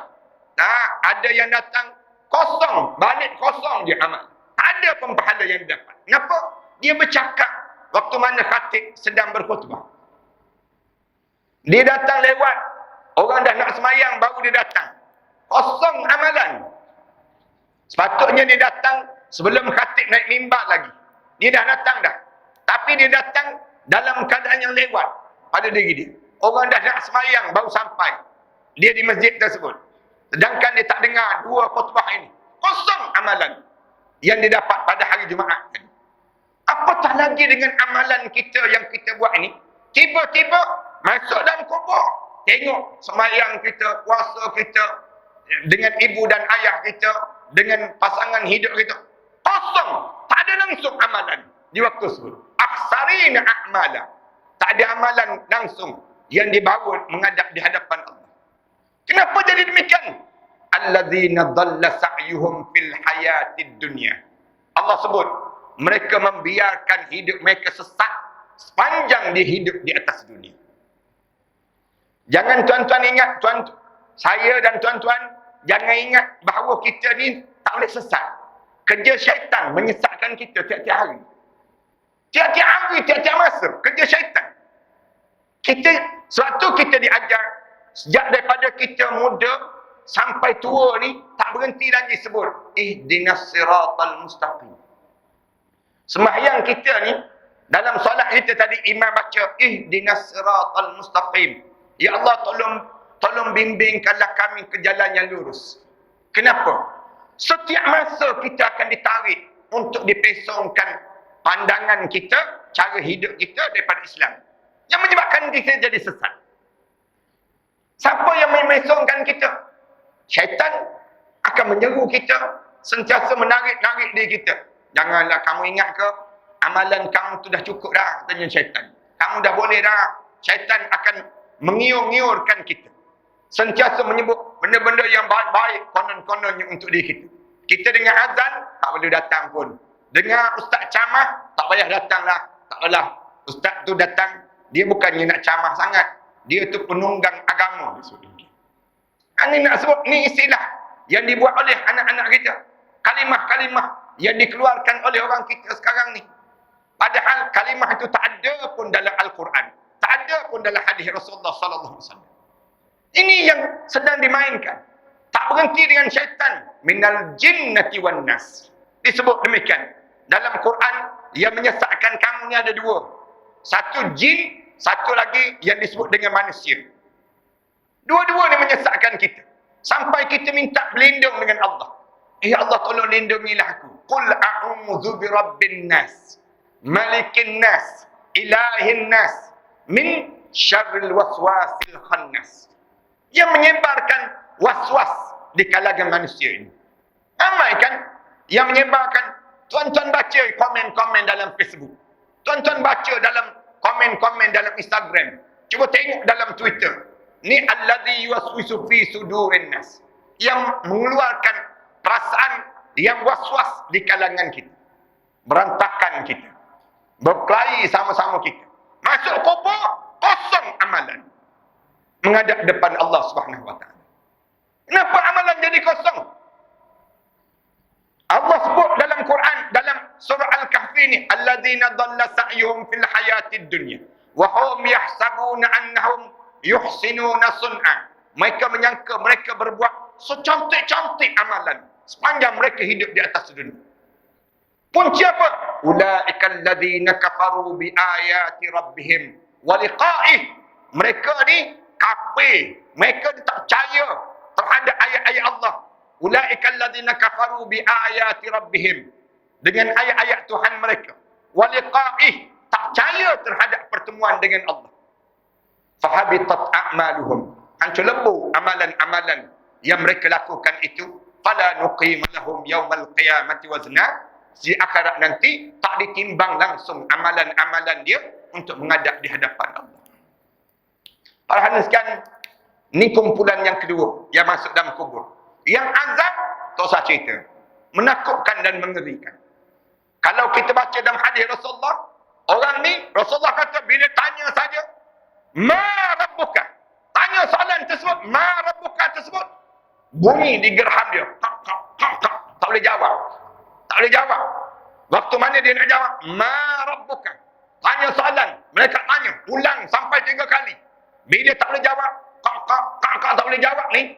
Tak, ada yang datang kosong, balik kosong dia amal. Tak ada pun pahala yang dapat. Kenapa? Dia bercakap waktu mana khatib sedang berkhutbah. Dia datang lewat, orang dah nak sembahyang baru dia datang. Kosong amalan. Sepatutnya dia datang sebelum khatib naik mimbar lagi. Dia dah datang dah. Tapi dia datang dalam keadaan yang lewat pada diri dia. Orang dah nak sembahyang baru sampai. Dia di masjid tersebut. Sedangkan dia tak dengar dua khutbah ini. Kosong amalan yang dia dapat pada hari Jumaat. Apatah lagi dengan amalan kita yang kita buat ini. Tiba-tiba masuk dalam kubur. Tengok sembahyang kita, puasa kita, dengan ibu dan ayah kita, dengan pasangan hidup kita. Kosong. Tak ada langsung amalan di waktu tersebut. Aksarina a'mala. Tak ada amalan langsung yang dibawa menghadap di hadapan Allah. Kenapa jadi demikian? Alladzina dhalla sa'yuhum fil hayatid dunya. Allah sebut, mereka membiarkan hidup mereka sesat sepanjang dia hidup di atas dunia. Jangan tuan-tuan ingat, saya dan tuan-tuan, jangan ingat bahawa kita ni tak boleh sesat. Kerja syaitan menyesatkan kita tiap-tiap hari. Tiap-tiap hari, tiap-tiap masa, kerja syaitan. Sebab tu kita diajar, sejak daripada kita muda sampai tua ni, tak berhenti lagi sebut, ihdinas siratal mustaqim. Sembahyang kita ni, dalam solat kita tadi, imam baca, ihdinas siratal mustaqim. Ya Allah, tolong bimbingkanlah kami ke jalan yang lurus. Kenapa? Setiap masa kita akan ditarik untuk dipesongkan pandangan kita, cara hidup kita daripada Islam. Yang menyebabkan kita jadi sesat. Siapa yang memesongkan kita? Syaitan akan menyeru kita, sentiasa menarik-narik diri kita. Janganlah kamu ingat ke, amalan kamu tu dah cukup dah, tanya syaitan. Kamu dah boleh dah. Syaitan akan mengiur-ngiurkan kita. Sentiasa menyebut benda-benda yang baik-baik konon-kononnya untuk diri kita. Kita dengar azan, tak perlu datang pun. Dengar ustaz camah, tak payah datanglah. Tak apalah. Ustaz tu datang, dia bukannya nak camah sangat. Dia tu penunggang agama. Ini nak sebut, ni istilah yang dibuat oleh anak-anak kita. Kalimah-kalimah yang dikeluarkan oleh orang kita sekarang ni. Padahal kalimah itu tak ada pun dalam Al-Quran. Tak ada pun dalam hadis Rasulullah sallallahu alaihi wasallam. Ini yang sedang dimainkan. Tak berhenti dengan syaitan. Minal jinnati wan nas. Disebut demikian. Dalam Quran, yang menyesatkan kamu ni ada dua. Satu jin, satu lagi yang disebut dengan manusia. Dua-dua ni menyesatkan kita. Sampai kita minta berlindung dengan Allah. Ya Allah, tolong lindungilah aku. Qul a'udzu birabbin nas, malikin nas, ilahin nas, min syarril waswasil khannas. Yang menyebarkan was-was di kalangan manusia ini. Ramai kan yang menyebarkan. Tuan-tuan baca komen-komen dalam Facebook. Tuan-tuan baca dalam komen-komen dalam Instagram. Cuba tengok dalam Twitter. Ni alladhi yuwaswisu fi sudurin nas. Yang mengeluarkan perasaan yang was-was di kalangan kita. Berantakan kita. Berkelahi sama-sama kita. Masuk kubur, kosong amalan. Menghadap depan Allah Subhanahu wa taala. Kenapa amalan jadi kosong? Allah sebut dalam Quran, dalam surah Al-Kahfi ni, alladzina dhalla sa'yuhum fil hayatid dunya wa hum yahsabuna annahum yuhsinuna sun'a. Mereka menyangka mereka berbuat secantik-cantik amalan sepanjang mereka hidup di atas dunia. Punca apa? Ulaikal ladzina kafaru bi ayati rabbihim wa liqa'ih. Mereka ni kafir. Mereka tak percaya terhadap ayat-ayat Allah. Ulaikal ladzina kafaru bi ayati rabbihim. Dengan ayat-ayat Tuhan mereka. Wa liqa'ih, tak percaya terhadap pertemuan dengan Allah. Fahabitat a'maluhum, hancur lebur amalan-amalan yang mereka lakukan itu. Fala nuqim lahum yaumal qiyamati wazna, di akhirat nanti tak ditimbang langsung amalan-amalan dia untuk menghadap di hadapan Allah. Para hadirin sekalian, ni kumpulan yang kedua yang masuk dalam kubur. Yang azab, tak usah cerita, menakutkan dan mengerikan. Kalau kita baca dalam hadis Rasulullah, orang ni Rasulullah kata bila tanya saja, ma rabbuka, tanya soalan tersebut, ma rabbuka tersebut, bunyi di gerham dia, tak boleh jawab. Tak boleh jawab. Waktu mana dia nak jawab? Ma rabbuka. Tanya soalan, mereka tanya, ulang sampai 3 kali. Bila tak boleh jawab, tak boleh jawab ni,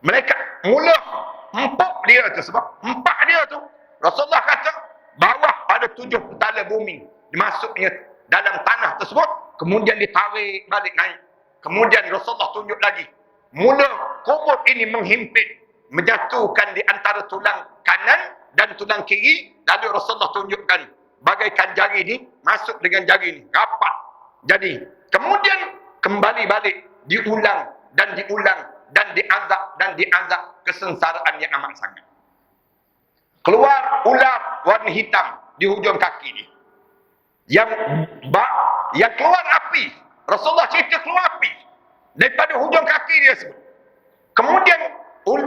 mereka mula empuk dia tu, sebab empak dia tu Rasulullah kata bawah pada 7 petala bumi, dimasuknya dalam tanah tersebut, kemudian ditarik balik naik. Kemudian Rasulullah tunjuk lagi, mula kubur ini menghimpit, menjatuhkan di antara tulang kanan dan tulang kiri. Lalu Rasulullah tunjukkan bagaikan jari ni masuk dengan jari ni, rapat. Jadi kemudian kembali balik, diulang dan diulang dan diazab kesengsaraan yang amat sangat. Keluar ular warna hitam di hujung kaki ni. Yang keluar api. Rasulullah cerita keluar api daripada hujung kaki dia sebut. Kemudian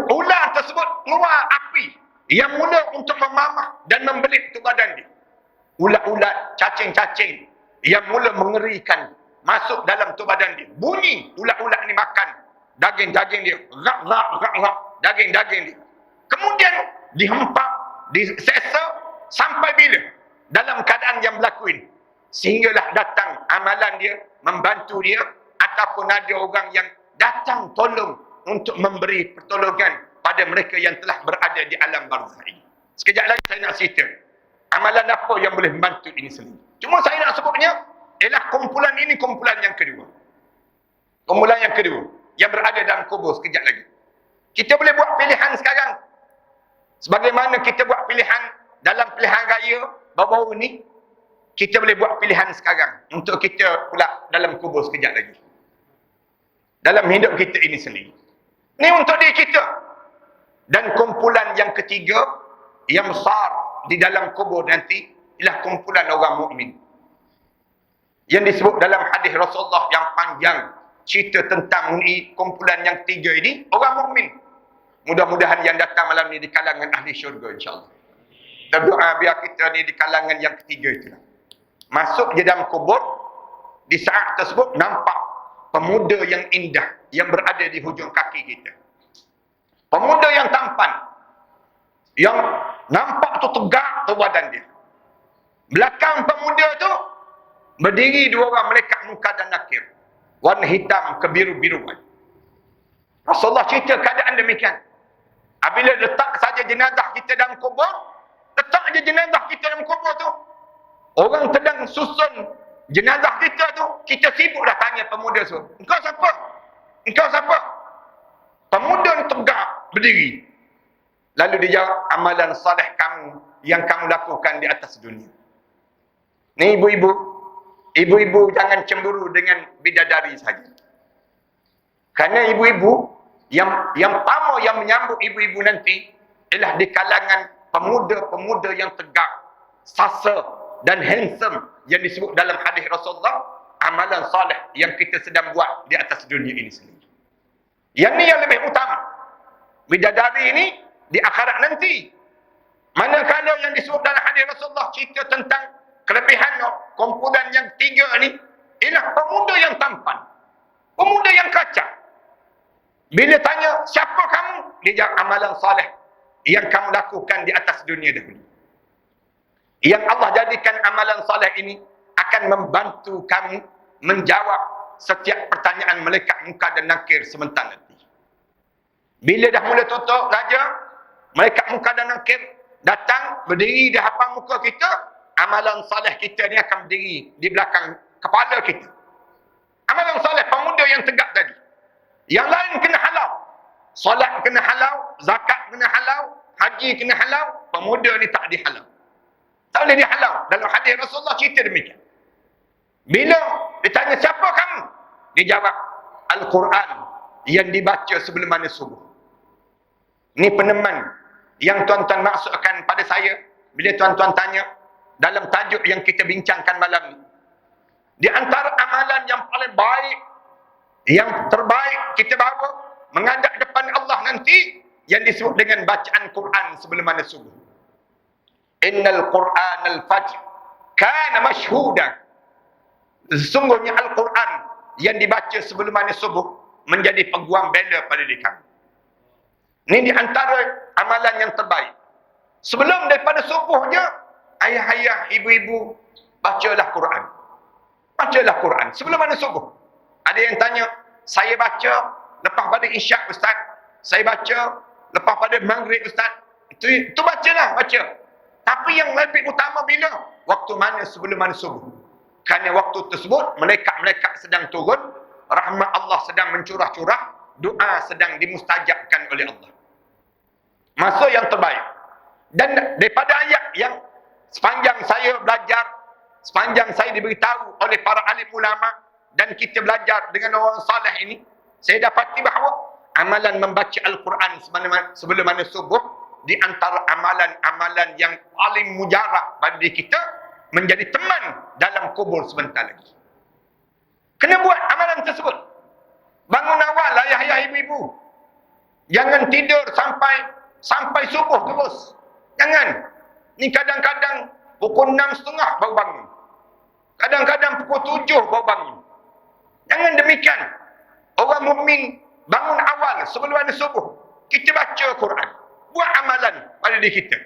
ular tersebut keluar api yang mula untuk memamah dan membelit tu badan dia. Ulat-ulat, cacing-cacing yang mula mengerikan masuk dalam tu badan dia. Bunyi ulat-ulat ni makan daging-daging dia. Rak, daging-daging dia. Kemudian dihempap, disesa sampai bila? Dalam keadaan yang berlaku ini. Sehinggalah datang amalan dia, membantu dia, ataupun ada orang yang datang tolong untuk memberi pertolongan pada mereka yang telah berada di alam barzakh ini. Sekejap lagi saya nak cerita amalan apa yang boleh membantu ini sendiri. Cuma saya nak sebutnya ialah kumpulan ini, kumpulan yang kedua. Kumpulan yang kedua yang berada dalam kubur sekejap lagi. Kita boleh buat pilihan sekarang. Sebagaimana kita buat pilihan dalam pilihan raya baru-baru ni, kita boleh buat pilihan sekarang untuk kita pula dalam kubur sekejap lagi. Dalam hidup kita ini sendiri. Ini untuk diri kita. Dan kumpulan yang ketiga yang besar di dalam kubur nanti ialah kumpulan orang mukmin. Yang disebut dalam hadis Rasulullah yang panjang cerita tentang kumpulan yang tiga ini, orang mukmin. Mudah-mudahan yang datang malam ni di kalangan ahli syurga, insya-Allah. Kita doa biar kita ni di kalangan yang ketiga itu. Masuk je dalam kubur, di saat tersebut nampak pemuda yang indah yang berada di hujung kaki kita. Pemuda yang tampan, yang nampak tu tegak tu badan dia. Belakang pemuda tu berdiri 2 orang malaikat munkar dan nakir, warna hitam kebiru-biruan. Rasulullah cerita keadaan demikian. Apabila letak saja jenazah kita dalam kubur, letak je jenazah kita dalam kubur tu, orang sedang susun jenazah kita tu, kita sibuk dah tanya pemuda tu, engkau siapa? Engkau siapa? Pemuda ni tegak berdiri. Lalu dia jawab, amalan salih kamu yang kamu lakukan di atas dunia. Ni ibu-ibu, ibu-ibu jangan cemburu dengan bidadari saja. Kerana ibu-ibu yang pertama yang menyambut ibu-ibu nanti ialah di kalangan pemuda-pemuda yang tegak, sasa dan handsome yang disebut dalam hadis Rasulullah, amalan soleh yang kita sedang buat di atas dunia ini sendiri. Yang ni yang lebih utama. Bidadari ini di akhirat nanti. Manakala yang disebut dalam hadis Rasulullah cerita tentang kelebihan kumpulan yang tiga ni ialah pemuda yang tampan, pemuda yang kacak. Bila tanya siapa kamu, dia jawab amalan soleh yang kamu lakukan di atas dunia dahulu. Yang Allah jadikan amalan soleh ini akan membantu kamu menjawab setiap pertanyaan malaikat munkar dan nakir sebentar nanti. Bila dah mula tutup raja, malaikat munkar dan nakir datang berdiri di hadapan muka kita, amalan soleh kita ni akan berdiri di belakang kepala kita. Amalan soleh pemuda yang tegak tadi. Yang lain kena halau. Solat kena halau, zakat kena halau, haji kena halau, pemuda ni tak dihalau. Tak boleh dihalau. Dalam hadis Rasulullah cerita demikian. Bila ditanya siapa kamu? Dia jawab, Al-Quran yang dibaca sebelum mana subuh. Ini peneman yang tuan-tuan maksudkan pada saya bila tuan-tuan tanya dalam tajuk yang kita bincangkan malam ni. Di antara amalan yang paling baik, yang terbaik kita bawa menghadap depan Allah nanti, yang disebut dengan bacaan Quran sebelum mana subuh. Innal Quran al-fajr kana mashhuda. Sesungguhnya Al-Quran yang dibaca sebelum mana subuh menjadi peguam bela pada diri kami. Ini di antara amalan yang terbaik. Sebelum daripada subuhnya, ayah-ayah, ibu-ibu, bacalah Quran. Bacalah Quran sebelum mana subuh. Ada yang tanya, saya baca lepas pada isyak ustaz, saya baca lepas pada maghrib ustaz. Itu bacalah, baca. Tapi yang lebih utama bila? Waktu mana sebelum mana subuh. Kerana waktu tersebut malaikat-malaikat sedang turun, rahmat Allah sedang mencurah-curah, doa sedang dimustajabkan oleh Allah. Masa yang terbaik. Dan daripada ayat yang sepanjang saya belajar, sepanjang saya diberitahu oleh para alim ulama dan kita belajar dengan orang saleh ini, saya dapati bahawa amalan membaca Al-Quran sebelum mana subuh di antara amalan-amalan yang paling mujarab bagi kita, menjadi teman dalam kubur sebentar lagi. Kena buat amalan tersebut. Bangun awal ayah-ayah ibu-ibu. Jangan tidur sampai subuh terus. Jangan. Ni kadang-kadang pukul 6.30 baru bangun. Kadang-kadang pukul 7 baru bangun. Jangan demikian. Orang mukmin bangun awal sebelum ada subuh. Kita baca Quran. Buat amalan pada diri kita.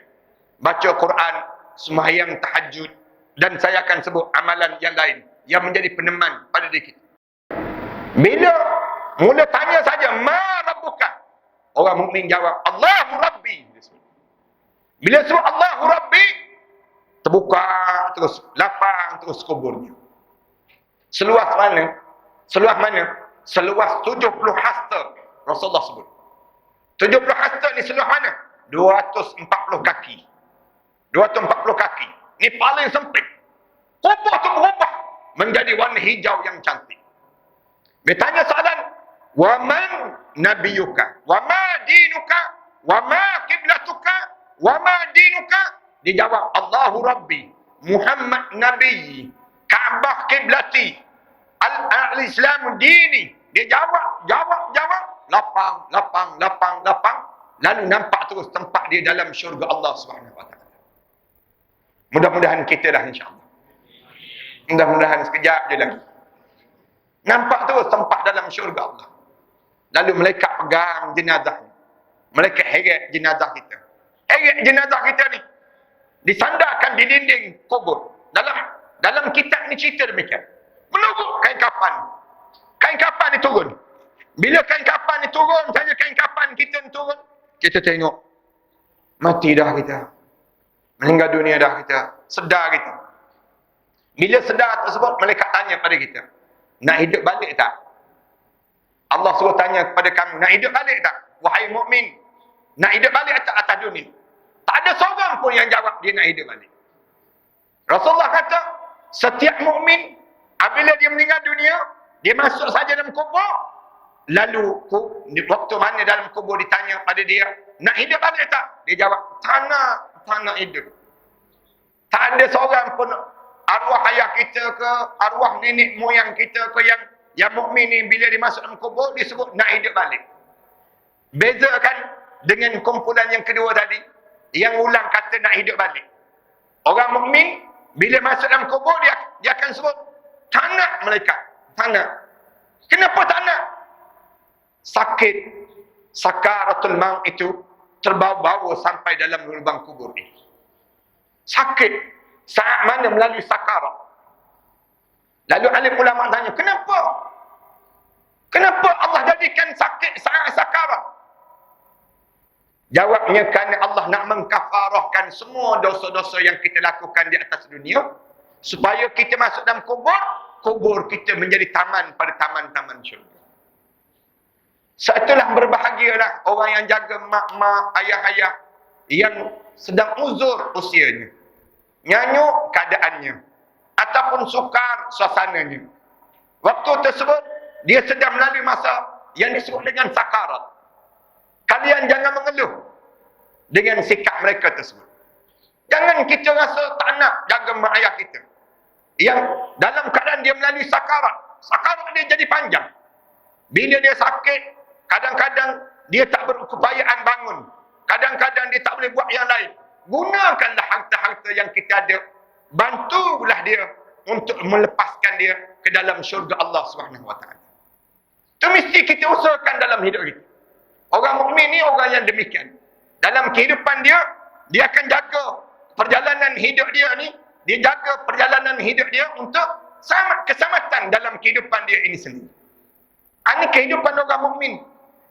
Baca Quran, sembahyang tahajud, dan saya akan sebut amalan yang lain yang menjadi peneman pada diri kita. Bila mula tanya saja, ma rabbuka? Orang mukmin jawab, Allahu Rabbi. Bila sebut Allahu Rabbi, terbuka terus, lapang terus kuburnya. Seluas mana? Seluas mana? Seluas 70 hasta Rasulullah sebut. 70 hasta ni seluas mana? 240 kaki. 240 kaki. Ni paling sempit. Kubur tu berubah menjadi warna hijau yang cantik. Dia tanya soalan, wa man nabiyuka? Wa ma dinuka? Wa ma kiblatuka? Wa ma dinuka? Dijawab, Allahu Rabbi, Muhammad Nabi, Ka'bah kiblati, Al-Islam dini. Dia jawab, lapang. Lalu nampak terus tempat dia dalam syurga Allah Subhanahu Wa Taala. Mudah-mudahan kita dah, insya-Allah. Mudah-mudahan sekejap je lagi. Nampak terus tempat dalam syurga Allah. Lalu malaikat pegang jenazah. Malaikat heret jenazah kita. Heret jenazah kita ni disandarkan di dinding kubur. Dalam kitab ni cerita demikian. Menunggu kain kafan. Kain kafan ni turun. Bila kain kafan ni turun, saja kain kafan kita ni turun, kita tengok mati dah kita. Meninggal dunia dah kita. Sedar kita. Bila sedar tersebut, malaikat tanya pada kita, nak hidup balik tak? Allah suruh tanya kepada kamu, nak hidup balik tak? Wahai mukmin, nak hidup balik tak atas dunia? Tak ada seorang pun yang jawab dia nak hidup balik. Rasulullah kata, setiap mukmin apabila dia meninggal dunia, dia masuk saja dalam kubur, lalu waktu mana dalam kubur ditanya pada dia, nak hidup balik tak? Dia jawab, tak nak hidup. Tak ada seorang pun arwah ayah kita ke, arwah nenek moyang kita ke yang mukmin ni bila dia masuk dalam kubur disebut nak hidup balik. Bezakan dengan kumpulan yang kedua tadi yang ulang kata nak hidup balik. Orang mukmin bila masuk dalam kubur dia akan sebut tak nak malaikat, tak nak. Kenapa tak nak? Sakit sakaratul maut itu terbawa-bawa sampai dalam lubang kubur ini. Sakit saat mana melalui sakarat. Lalu alim ulama tanya, kenapa? Kenapa Allah jadikan sakit saat sakarat? Jawabnya, kerana Allah nak mengkafarahkan semua dosa-dosa yang kita lakukan di atas dunia, supaya kita masuk dalam kubur kita menjadi taman pada taman-taman syurga. Setelah berbahagialah orang yang jaga mak-mak, ayah-ayah yang sedang uzur usianya, nyanyuk keadaannya, ataupun sukar suasananya. Waktu tersebut, dia sedang melalui masa yang disebut dengan sakarat. Kalian jangan mengeluh dengan sikap mereka tersebut. Jangan kita rasa tak nak jaga mak ayah kita, yang dalam keadaan dia melalui sakarat. Sakarat dia jadi panjang. Bila dia sakit, kadang-kadang dia tak berupayaan bangun. Kadang-kadang dia tak boleh buat yang lain. Gunakanlah harta-harta yang kita ada. Bantulah dia untuk melepaskan dia ke dalam syurga Allah SWT. Itu mesti kita usahakan dalam hidup kita. Orang mukmin ni orang yang demikian. Dalam kehidupan dia, dia akan jaga perjalanan hidup dia ni. Dia jaga perjalanan hidup dia untuk keselamatan dalam kehidupan dia ini sendiri. Ini kehidupan orang mukmin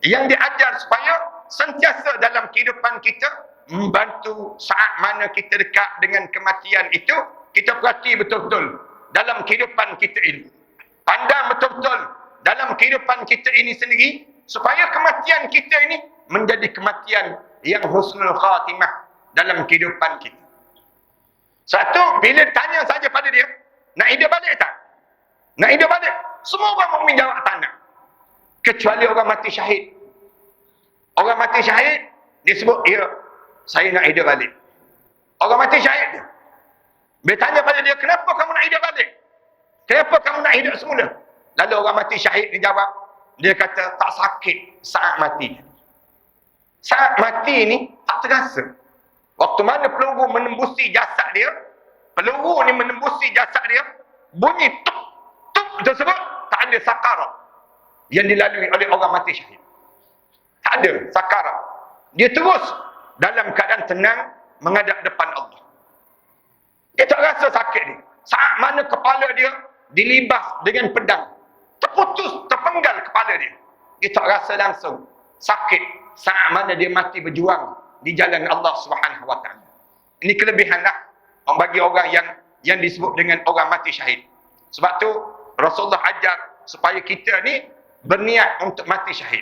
yang diajar supaya sentiasa dalam kehidupan kita membantu saat mana kita dekat dengan kematian itu, kita perhati betul-betul dalam kehidupan kita ini. Pandang betul-betul dalam kehidupan kita ini sendiri supaya kematian kita ini menjadi kematian yang husnul khatimah dalam kehidupan kita. Satu, bila tanya saja pada dia, nak hidup balik tak? Nak hidup balik? Semua orang mukmin jawab tak nak. Kecuali orang mati syahid. Orang mati syahid, dia sebut, ya, saya nak hidup balik. Orang mati syahid dia. Bila tanya pada dia, kenapa kamu nak hidup balik? Kenapa kamu nak hidup semula? Lalu orang mati syahid dia jawab, dia kata, tak sakit saat mati. Saat mati ni, tak terasa. Waktu mana peluru menembusi jasad dia, peluru ni menembusi jasad dia, bunyi tuk, tuk tersebut, tak ada sakarat yang dilalui oleh orang mati syahid. Tak ada sakarat. Dia terus dalam keadaan tenang menghadap depan Allah. Dia tak rasa sakit ni. Saat mana kepala dia dilibas dengan pedang, terputus, terpenggal kepala dia, dia tak rasa langsung sakit saat mana dia mati berjuang di jalan Allah Subhanahu Wa Taala. Ini kelebihanlah bagi orang yang disebut dengan orang mati syahid. Sebab tu Rasulullah ajar supaya kita ni berniat untuk mati syahid.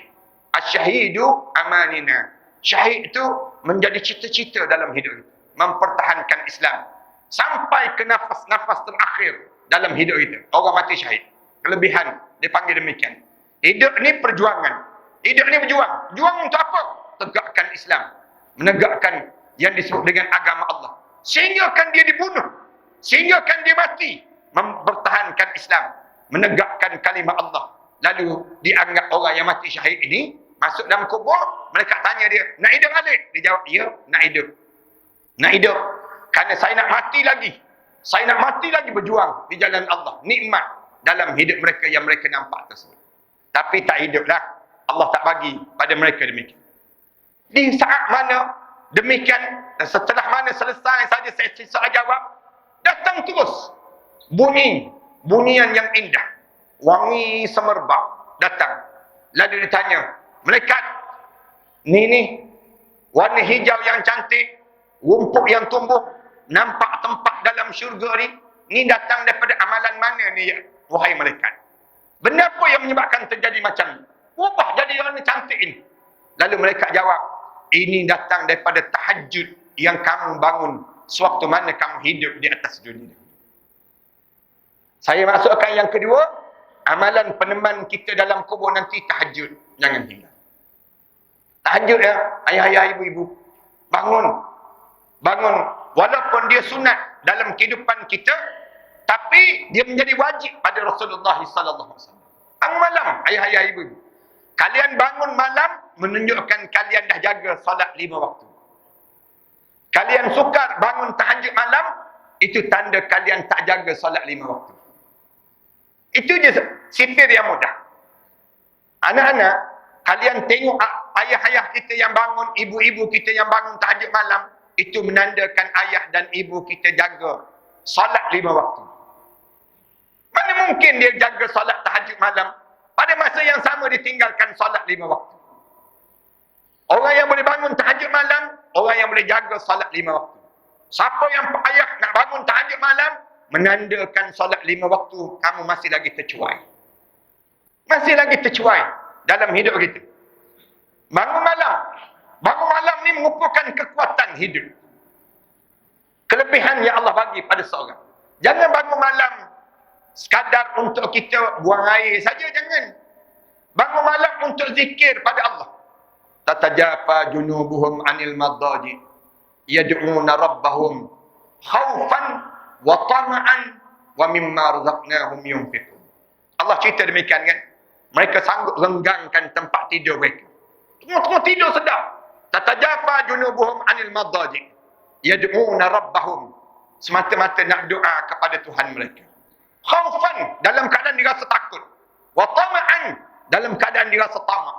Asy-syahidu amanina. Syahid itu menjadi cita-cita dalam hidup kita, mempertahankan Islam sampai ke nafas-nafas terakhir dalam hidup kita. Orang mati syahid. Kelebihan dipanggil demikian. Hidup ni perjuangan. Hidup ni berjuang. Juang untuk apa? Tegakkan Islam. Menegakkan yang disebut dengan agama Allah. Sehingga kan dia dibunuh. Sehingga kan dia mati. Mempertahankan Islam. Menegakkan kalimah Allah. Lalu dianggap orang yang mati syahid ini masuk dalam kubur. Mereka tanya dia, nak hidup balik? Dia jawab, ya, nak hidup. Nak hidup. Kerana saya nak mati lagi. Saya nak mati lagi berjuang di jalan Allah. Nikmat dalam hidup mereka yang mereka nampak tersebut. Tapi tak hiduplah. Allah tak bagi pada mereka demikian. Di saat mana demikian, dan setelah mana selesai saja saya jawab, datang terus bunyian yang indah, wangi semerbak datang. Lalu ditanya, malaikat, ni warna hijau yang cantik, rumput yang tumbuh, nampak tempat dalam syurga ni datang daripada amalan mana ni, wahai malaikat? Benda apa yang menyebabkan terjadi macam ni? Ubah jadi warna cantik ini. Lalu malaikat jawab, ini datang daripada tahajud yang kamu bangun sewaktu mana kamu hidup di atas dunia. Saya masukkan yang kedua, amalan peneman kita dalam kubur nanti tahajud. Jangan tinggal. Tahajud ya, ayah-ayah, ibu-ibu. Bangun. Bangun. Walaupun dia sunat dalam kehidupan kita, tapi dia menjadi wajib pada Rasulullah SAW. Bangun malam, ayah-ayah, ibu-ibu. Kalian bangun malam menunjukkan kalian dah jaga solat 5 waktu. Kalian sukar bangun tahajud malam, itu tanda kalian tak jaga solat 5 waktu. Itu je sifir yang mudah. Anak-anak, kalian tengok ayah-ayah kita yang bangun, ibu-ibu kita yang bangun tahajud malam, itu menandakan ayah dan ibu kita jaga solat 5 waktu. Mana mungkin dia jaga solat tahajud malam, pada masa yang sama ditinggalkan solat 5 waktu. Orang yang boleh bangun tahajud malam, orang yang boleh jaga solat 5 waktu. Siapa yang ayah nak bangun tahajud malam, menandakan solat 5 waktu, kamu masih lagi tercuai. Masih lagi tercuai dalam hidup kita. Bangun malam. Bangun malam ni mengumpulkan kekuatan hidup. Kelebihan yang Allah bagi pada seorang. Jangan bangun malam sekadar untuk kita buang air saja, jangan. Bangun malam untuk zikir pada Allah. Tatajafa junubuhum anil madaji yad'una rabbahum khaufan wa tama'an wa mimma razaqnahum yunfiqun. Allah cerita demikian kan. Mereka sanggup renggangkan tempat tidur mereka. Tengah-tengah tidur sedap. Tatajafa junubuhum anil madaji yad'una rabbahum, semata-mata nak doa kepada Tuhan mereka. Khaufan, dalam keadaan dirasa takut. Wa tama'an, dalam keadaan dirasa tamak.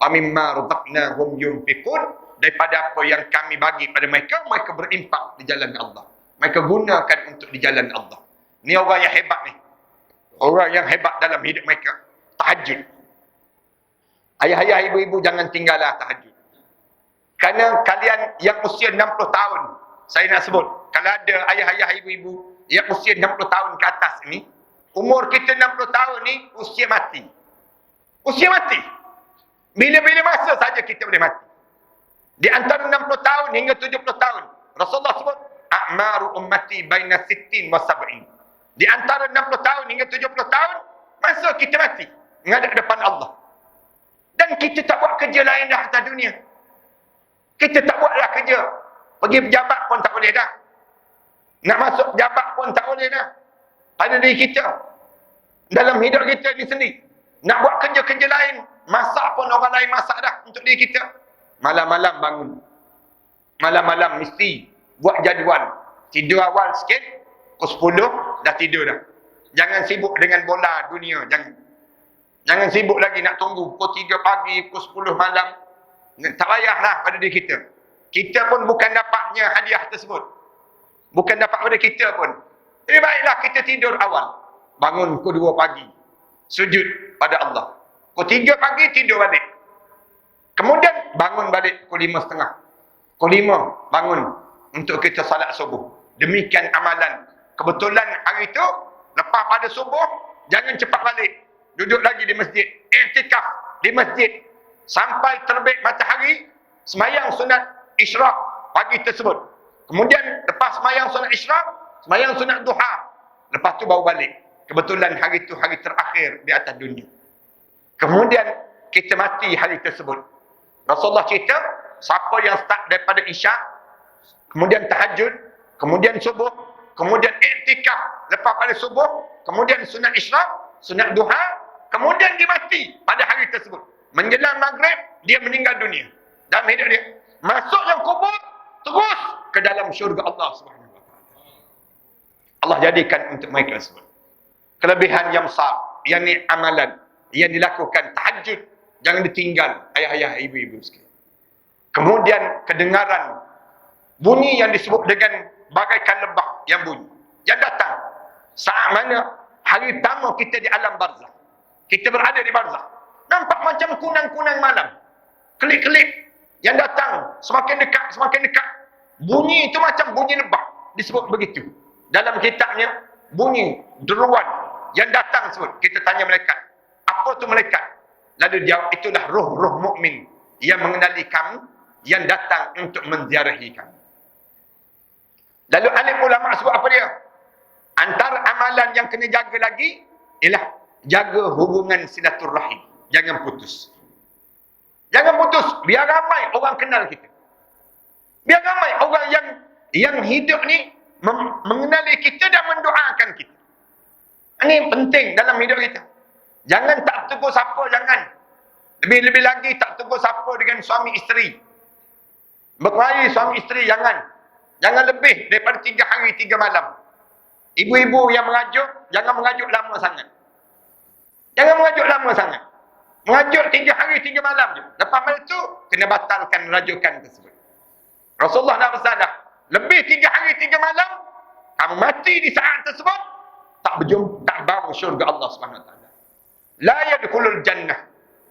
Wa mimma razaqnahum yunfiqun, daripada apa yang kami bagi pada mereka, mereka berinfak di jalan Allah. Mereka gunakan untuk di jalan Allah. Ni orang yang hebat ni. Orang yang hebat dalam hidup mereka. Tahajud. Ayah-ayah, ibu-ibu, jangan tinggallah tahajud. Kerana kalian yang usia 60 tahun, saya nak sebut, kalau ada ayah-ayah, ibu-ibu yang usia 60 tahun ke atas ni, umur kita 60 tahun ni, usia mati. Usia mati. Bila-bila masa saja kita boleh mati. Di antara 60 tahun hingga 70 tahun, Rasulullah sebut, a'maru ummati baina 60 wa 70. Di antara 60 tahun hingga 70 tahun, masa kita mati menghadap depan Allah. Dan kita tak buat kerja lain dah atas dunia. Kita tak buatlah kerja. Pergi pejabat pun tak boleh dah. Nak masuk pejabat pun tak boleh dah. Pada diri kita. Dalam hidup kita ni sendiri. Nak buat kerja-kerja lain. Masak pun orang lain masak dah untuk diri kita. Malam-malam bangun. Malam-malam mesti buat jadual. Tidur awal sikit. Pukul 10 dah tidur dah. Jangan sibuk dengan bola dunia. Jangan sibuk lagi nak tunggu pukul 3 pagi, pukul 10 malam. Tak payahlah pada diri kita. Kita pun bukan dapatnya hadiah tersebut. Bukan dapat pada kita pun. Lebih baiklah kita tidur awal. Bangun pukul 2 pagi. Sujud pada Allah. Pukul 3 pagi tidur balik. Kemudian bangun balik pukul 5.30. Pukul 5 bangun untuk kita salat subuh. Demikian amalan. Kebetulan hari itu, lepas pada subuh, jangan cepat balik. Duduk lagi di masjid. Iktikaf di masjid. Sampai terbit matahari, semayang sunat isyraq pagi tersebut. Kemudian lepas semayang sunat isyraq, semayang sunat duha. Lepas tu baru balik. Kebetulan hari itu hari terakhir di atas dunia. Kemudian kita mati hari tersebut. Rasulullah cerita, siapa yang start daripada isyak, kemudian tahajud, kemudian subuh, kemudian iktikaf lepas pada subuh, kemudian sunat isyraq, sunat duha, kemudian dia mati pada hari tersebut. Menjelang maghrib, dia meninggal dunia. Dalam hidup dia. Masuk yang kubur, terus ke dalam syurga Allah SWT. Allah jadikan untuk mereka tersebut. Kelebihan yang besar. Yang ni amalan. Yang dilakukan tahajud. Jangan ditinggal ayah-ayah, ibu-ibu sekalian. Kemudian kedengaran bunyi yang disebut dengan bagaikan lebah yang bunyi. Yang datang. Saat mana hari pertama kita di alam barzah. Kita berada di barzah. Nampak macam kunang-kunang malam. Kelip-kelip yang datang semakin dekat, semakin dekat. Bunyi itu macam bunyi lebah. Disebut begitu. Dalam kitabnya, bunyi deruan yang datang sebut. Kita tanya malaikat, apa tu malaikat? Lalu dia, itulah roh-roh mukmin yang mengenali kamu, yang datang untuk menziarahi kamu. Lalu alim ulama sebut apa dia? Antara amalan yang kena jaga lagi ialah jaga hubungan silaturrahim. Jangan putus. Jangan putus. Biar ramai orang kenal kita. Biar ramai orang yang hidup ni mengenali kita dan mendoakan kita. Ini penting dalam hidup kita. Jangan tak tegur siapa, jangan. Lebih-lebih lagi tak tegur siapa dengan suami isteri. Berkelahi suami isteri, jangan. Jangan lebih daripada 3 hari 3 malam. Ibu-ibu yang mengajuk, jangan mengajuk lama sangat. Jangan mengajuk lama sangat. Mengajuk 3 hari 3 malam je. Lepas itu, kena batalkan rajukan tersebut. Rasulullah nak bersabda, lebih 3 hari 3 malam, kamu mati di saat tersebut, tak berjumpa, tak bau syurga Allah SWT. La yadkhulul jannah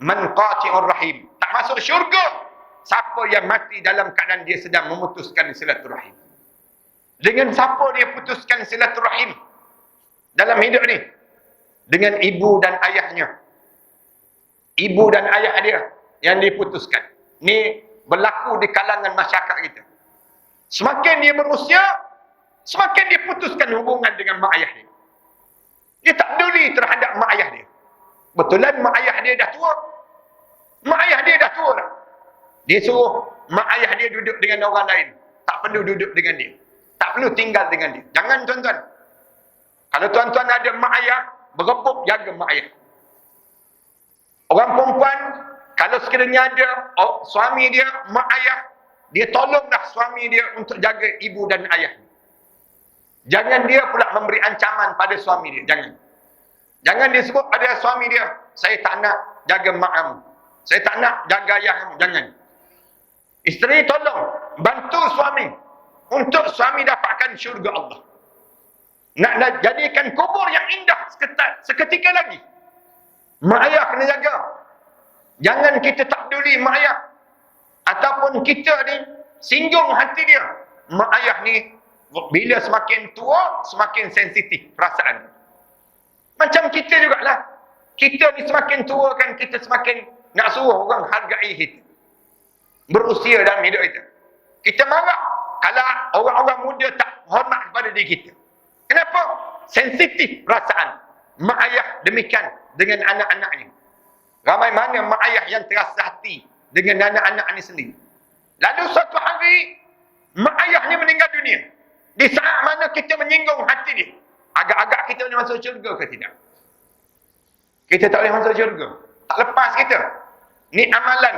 man qati'ur rahim. Tak masuk syurga siapa yang mati dalam keadaan dia sedang memutuskan silaturahim. Dengan siapa dia putuskan silaturahim dalam hidup ni? Dengan ibu dan ayahnya. Ibu dan ayah dia. yang diputuskan. Ni berlaku di kalangan masyarakat kita. Semakin dia berusia, semakin dia putuskan hubungan dengan mak ayah dia. Dia tak peduli terhadap mak ayah dia. Betulan mak ayah dia dah tua. Mak ayah dia dah tua dah. Dia suruh mak ayah dia duduk dengan orang lain. Tak perlu duduk dengan dia. Tak perlu tinggal dengan dia. Jangan tuan-tuan. Kalau tuan-tuan ada mak ayah, berebut jaga mak ayah. Orang perempuan, kalau sekiranya ada suami dia, mak ayah, dia tolonglah suami dia untuk jaga ibu dan ayah. Jangan dia pula memberi ancaman pada suami dia. Jangan dia sebut pada suami dia, saya tak nak jaga mak kamu. Saya tak nak jaga ayah kamu. Jangan. Isteri tolong, bantu suami. Untuk suami dapatkan syurga Allah. Nak jadikan kubur yang indah seketika lagi. Mak ayah kena jaga. Jangan kita tak peduli mak ayah. Ataupun kita ni singgung hati dia. Mak ayah ni bila semakin tua, semakin sensitif perasaan. Macam kita jugalah. Kita ni semakin tua kan, kita semakin nak suruh orang hargai kita. Berusia dalam hidup kita. Kita marah kalau orang-orang muda tak hormat kepada diri kita. Kenapa? Sensitif perasaan. Mak ayah demikian dengan anak-anaknya. Ramai mana mak ayah yang terasa hati dengan anak-anak ni sendiri. Lalu suatu hari, mak ayah ni meninggal dunia. Di saat mana kita menyinggung hati dia, agak-agak kita boleh masuk syurga ke tidak? Kita tak boleh masuk syurga. Tak lepas kita. Ni amalan.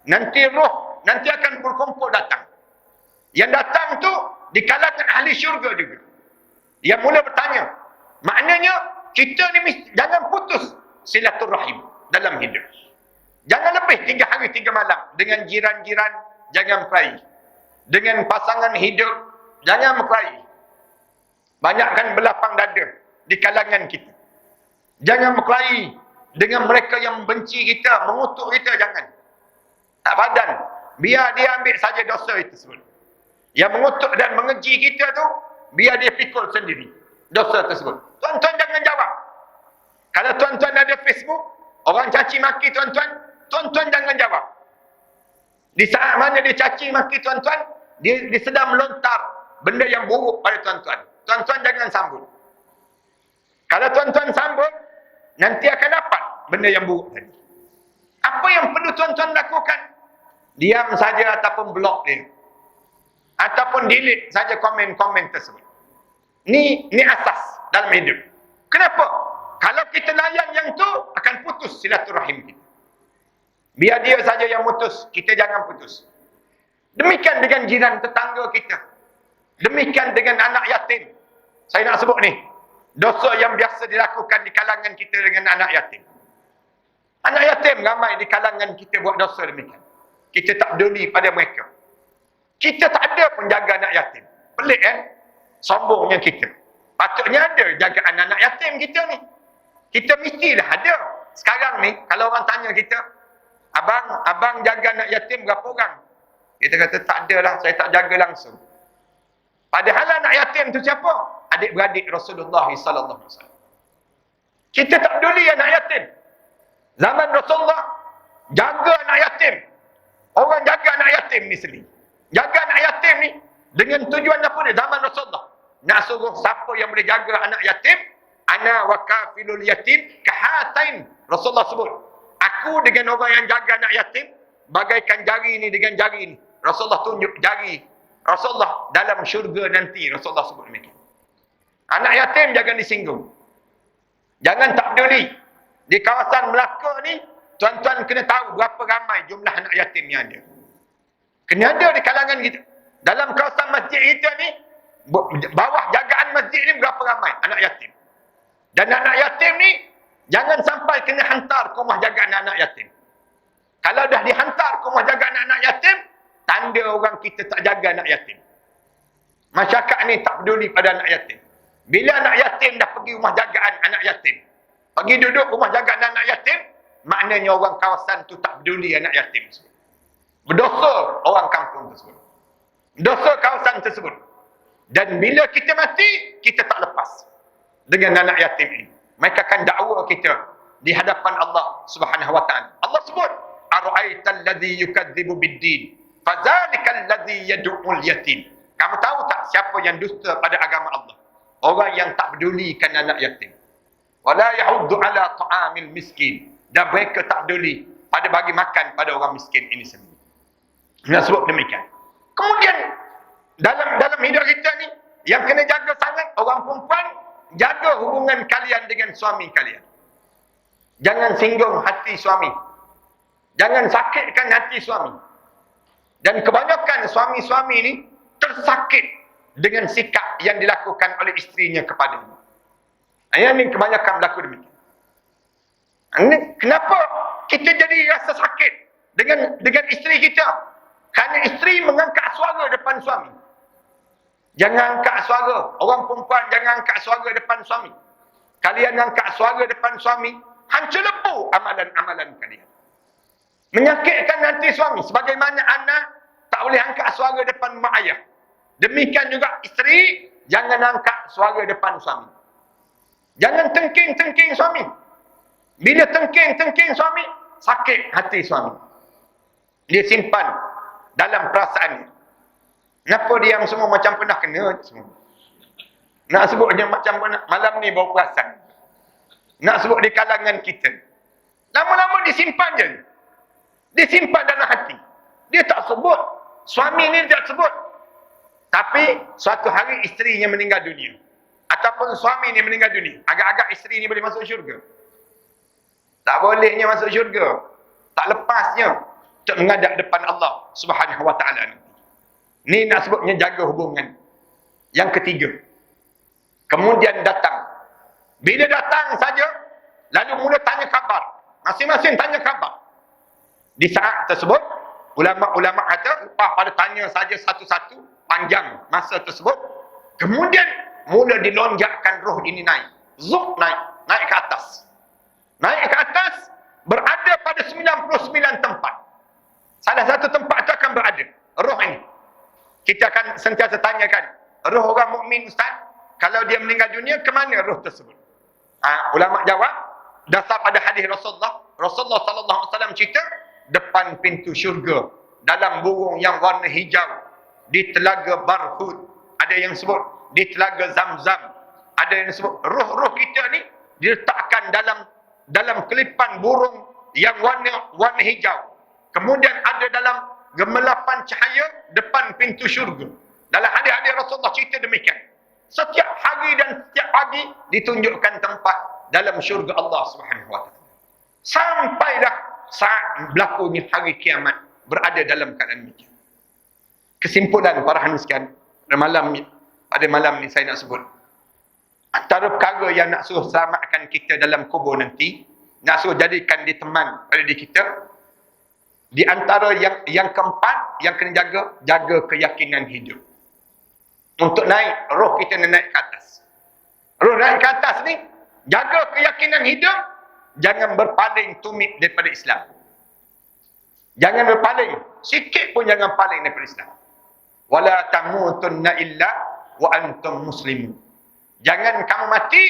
Nanti roh, nanti akan berkumpul datang. Yang datang tu, di kalangan ahli syurga juga. Dia mula bertanya. Maknanya, kita ni jangan putus silaturrahim dalam hidup. Jangan lebih 3 hari 3 malam. Dengan jiran-jiran, jangan meraih. Dengan pasangan hidup, jangan meraih. Banyakkan belapang dada di kalangan kita. Jangan berkelahi dengan mereka yang benci kita, mengutuk kita, jangan. Tak padan. Biar dia ambil saja dosa itu tersebut. Yang mengutuk dan mengeji kita tu, biar dia pikul sendiri dosa tersebut. Tuan-tuan jangan jawab. Kalau tuan-tuan ada Facebook, orang caci maki tuan-tuan, tuan-tuan jangan jawab. Di saat mana dia caci maki tuan-tuan, dia sedang melontar benda yang buruk pada tuan-tuan. Tuan-tuan jangan sambut. Kalau tuan-tuan sambut, nanti akan dapat benda yang buruk tadi. Apa yang perlu tuan-tuan lakukan? Diam saja ataupun blok dia. Ataupun delete saja komen-komen tersebut. Ni asas dalam hidup. Kenapa? Kalau kita layan yang tu, akan putus silaturahim kita. Biar dia saja yang putus, kita jangan putus. Demikian dengan jiran tetangga kita. Demikian dengan anak yatim. Saya nak sebut ni. Dosa yang biasa dilakukan di kalangan kita dengan anak yatim. Anak yatim ramai di kalangan kita buat dosa demikian. Kita tak peduli pada mereka. Kita tak ada pun jaga anak yatim. Pelik kan? Sombongnya kita. Patutnya ada jaga anak yatim kita ni. Kita mestilah ada. Sekarang ni, kalau orang tanya kita, abang jaga anak yatim berapa orang? Kita kata tak adalah, saya tak jaga langsung. Padahal anak yatim tu siapa? Adik-beradik Rasulullah sallallahu alaihi wasallam. Kita tak peduli anak yatim. Zaman Rasulullah jaga anak yatim. Orang jaga anak yatim ni sendiri. Jaga anak yatim ni dengan tujuan apa dia? Zaman Rasulullah nak suruh siapa yang boleh jaga anak yatim, ana wa kafilul yatim kahatain. Rasulullah sebut, aku dengan orang yang jaga anak yatim bagaikan jari ni dengan jari ni. Rasulullah tunjuk jari Rasulullah dalam syurga nanti. Rasulullah sebut demikian. Anak yatim jangan disinggung. Jangan tak peduli. Di kawasan Melaka ni, tuan-tuan kena tahu berapa ramai jumlah anak yatim yang ada. Kena ada di kalangan kita. Dalam kawasan masjid kita ni, bawah jagaan masjid ni berapa ramai anak yatim. Dan anak yatim ni, jangan sampai kena hantar ke rumah jagaan anak yatim. Kalau dah dihantar ke rumah jagaan anak yatim, tanda orang kita tak jaga anak yatim. Masyarakat ni tak peduli pada anak yatim. Bila anak yatim dah pergi rumah jagaan anak yatim, pergi duduk rumah jagaan anak yatim, maknanya orang kawasan tu tak peduli anak yatim tersebut. Berdosa orang kampung tersebut. Dosa kawasan tersebut. Dan bila kita mati, kita tak lepas dengan anak yatim ini. Mereka akan dakwa kita di hadapan Allah Subhanahu wa taala. Allah sebut, ara'aita alladhi yukadzibu bid-din fadzalikal ladzi yad'ul yatim. Kamu tahu tak siapa yang dusta pada agama Allah? Orang yang tak pedulikan anak yatim. Wala yahuddu ala ta'amil miskin. Dan mereka tak peduli pada bagi makan pada orang miskin ini sendiri. Nak sebut demikian. Kemudian dalam hidup kita ni yang kena jaga sangat orang perempuan, jaga hubungan kalian dengan suami kalian. Jangan singgung hati suami. Jangan sakitkan hati suami. Dan kebanyakan suami-suami ni tersakit dengan sikap yang dilakukan oleh isterinya kepadanya. Yang ni kebanyakan berlaku demikian. Ini kenapa kita jadi rasa sakit dengan isteri kita? Kerana isteri mengangkat suara depan suami. Jangan angkat suara. Orang perempuan jangan angkat suara depan suami. Kalian angkat suara depan suami, hancur lebur amalan-amalan kalian. Menyakitkan hati suami. Sebagaimana anak tak boleh angkat suara depan mak ayah. Demikian juga isteri, jangan angkat suara depan suami. Jangan tengking-tengking suami. Bila tengking-tengking suami, sakit hati suami. Dia simpan dalam perasaannya. Kenapa diam semua macam pernah kena semua? Nak sebutnya macam pernah, malam ni baru perasan. Nak sebut di kalangan kita. Lama-lama disimpan je. Disimpan dalam hati. Dia tak sebut. Suami ni tak sebut. Tapi suatu hari isterinya meninggal dunia. Ataupun suami ni meninggal dunia. Agak-agak isteri ni boleh masuk syurga. Tak bolehnya masuk syurga. Tak lepasnya untuk menghadap depan Allah Subhanahu wa ta'ala. Ni nak sebutnya jaga hubungan. Yang ketiga. Kemudian datang. Bila datang saja, lalu mula tanya khabar. Masing-masing tanya khabar. Di saat tersebut, ulama-ulama kata, lepas pada tanya saja satu-satu, panjang masa tersebut, kemudian mula dilonjakkan roh ini naik. Zuk naik ke atas. Naik ke atas, berada pada 99 tempat. Salah satu tempat itu akan berada. Roh ini. Kita akan sentiasa tanyakan, roh orang mukmin Ustaz, kalau dia meninggal dunia, ke mana roh tersebut? Ulama jawab, dasar pada hadis Rasulullah sallallahu alaihi wasallam cerita, depan pintu syurga, dalam burung yang warna hijau, di telaga Barhud, ada yang sebut di telaga Zamzam, ada yang sebut roh-roh kita ni diletakkan dalam kelipan burung yang warna hijau. Kemudian ada dalam gemelapan cahaya depan pintu syurga. Dalam hadis-hadis Rasulullah cerita demikian. Setiap hari dan setiap pagi ditunjukkan tempat dalam syurga Allah Subhanahu wa taala. Sampailah saat berlakunya hari kiamat berada dalam keadaan demikian. Kesimpulan para hadirin sekalian, pada malam ni saya nak sebut antara perkara yang nak suruh selamatkan kita dalam kubur nanti, nak suruh jadikan dia teman pada diri kita. Di antara yang keempat yang kena jaga keyakinan hidup. Untuk naik, roh kita naik ke atas. Roh naik ke atas ni, jaga keyakinan hidup, jangan berpaling tumit daripada Islam. Jangan berpaling, sikit pun jangan paling daripada Islam. Wala tamutunna illa wa antum muslimun. Jangan kamu mati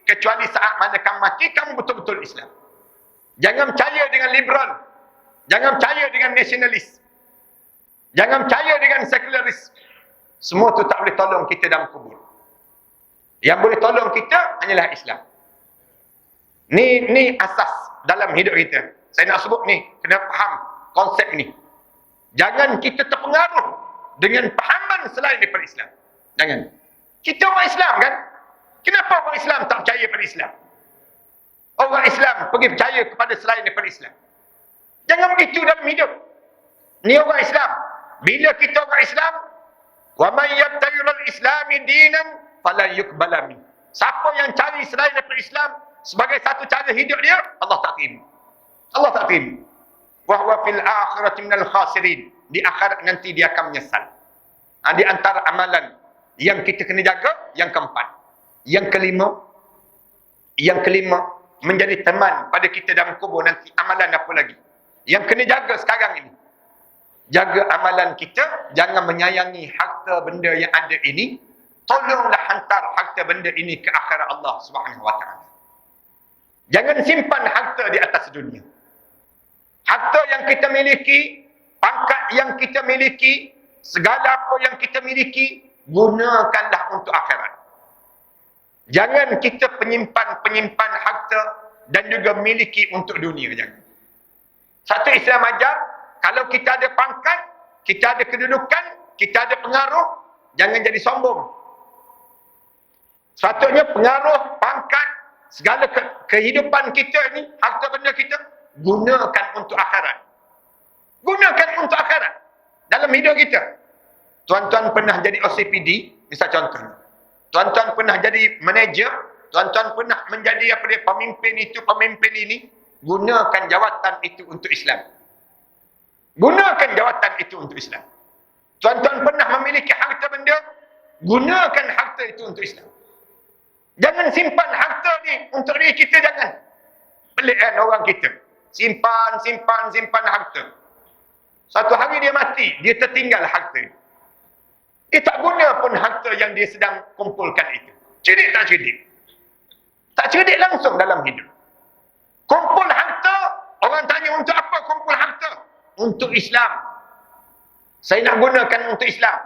kecuali saat mana kamu mati kamu betul-betul Islam. Jangan percaya dengan liberal. Jangan percaya dengan nasionalis. Jangan percaya dengan sekularis. Semua tu tak boleh tolong kita dalam kubur. Yang boleh tolong kita hanyalah Islam. Ni asas dalam hidup kita. Saya nak sebut ni, kena faham konsep ni. Jangan kita terpengaruh dengan pahaman selain daripada Islam. Jangan. Kita orang Islam kan? Kenapa orang Islam tak percaya pada Islam? Orang Islam pergi percaya kepada selain daripada Islam. Jangan begitu dalam hidup. Ni orang Islam. Bila kita orang Islam, wa may yabtaghil islami dinan fala yuqbala min. Siapa yang cari selain daripada Islam sebagai satu cara hidup dia, Allah tak terima. Allah tak terima. Wa huwa fil akhirati minal khasirin. Di akhirat nanti dia akan menyesal. Di antara amalan yang kita kena jaga, yang keempat. Yang kelima, menjadi teman pada kita dalam kubur nanti. Amalan apa lagi? Yang kena jaga sekarang ini. Jaga amalan kita, jangan menyayangi harta benda yang ada ini. Tolonglah hantar harta benda ini ke akhirat Allah Subhanahu wa taala. Jangan simpan harta di atas dunia. Harta yang kita miliki, pangkat yang kita miliki, segala apa yang kita miliki, gunakanlah untuk akhirat. Jangan kita penyimpan harta dan juga miliki untuk dunia. Jangan. Satu Islam ajar, kalau kita ada pangkat, kita ada kedudukan, kita ada pengaruh, jangan jadi sombong. Sepatutnya pengaruh, pangkat, segala kehidupan kita ni, harta benda kita, gunakan untuk akhirat. Gunakan untuk akhirat. Dalam hidup kita. Tuan-tuan pernah jadi OCPD, misal contohnya. Tuan-tuan pernah jadi manager, tuan-tuan pernah menjadi pemimpin itu, pemimpin ini, gunakan jawatan itu untuk Islam. Gunakan jawatan itu untuk Islam. Tuan-tuan pernah memiliki harta benda, gunakan harta itu untuk Islam. Jangan simpan harta ni untuk diri kita, jangan. Pelik kan orang kita. Simpan harta. Satu hari dia mati, dia tertinggal harta. Dia tak guna pun harta yang dia sedang kumpulkan itu. Cerdik tak cerdik? Tak cerdik langsung dalam hidup. Kumpul harta, orang tanya untuk apa kumpul harta? Untuk Islam. Saya nak gunakan untuk Islam.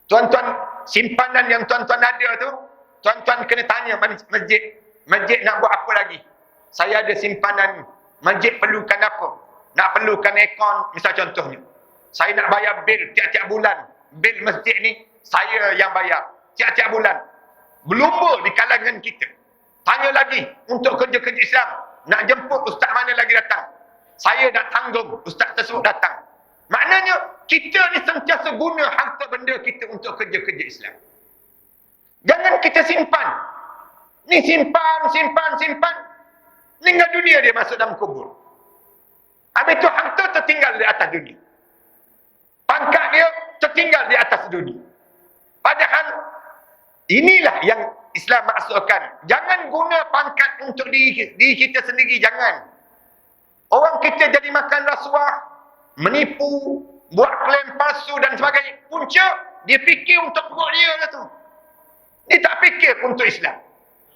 Tuan-tuan, simpanan yang tuan-tuan ada tu, tuan-tuan kena tanya masjid. Masjid nak buat apa lagi? Saya ada simpanan. Masjid perlukan apa? Nak perlukan akaun, misal contohnya. Saya nak bayar bil tiap-tiap bulan. Bil masjid ni, saya yang bayar. Tiap-tiap bulan. Berlumba di kalangan kita. Tanya lagi, untuk kerja-kerja Islam. Nak jemput ustaz mana lagi datang? Saya nak tanggung ustaz tersebut datang. Maknanya, kita ni sentiasa guna harta benda kita untuk kerja-kerja Islam. Jangan kita simpan. Ni simpan. Meninggal dunia dia masuk dalam kubur. Habis itu harta tertinggal di atas dunia. Pangkat dia tertinggal di atas dunia. Padahal inilah yang Islam maksudkan. Jangan guna pangkat untuk diri kita sendiri. Jangan. Orang kita jadi makan rasuah, menipu, buat klaim palsu dan sebagainya. Punca, dia fikir untuk perut dia lah tu. Dia tak fikir untuk Islam.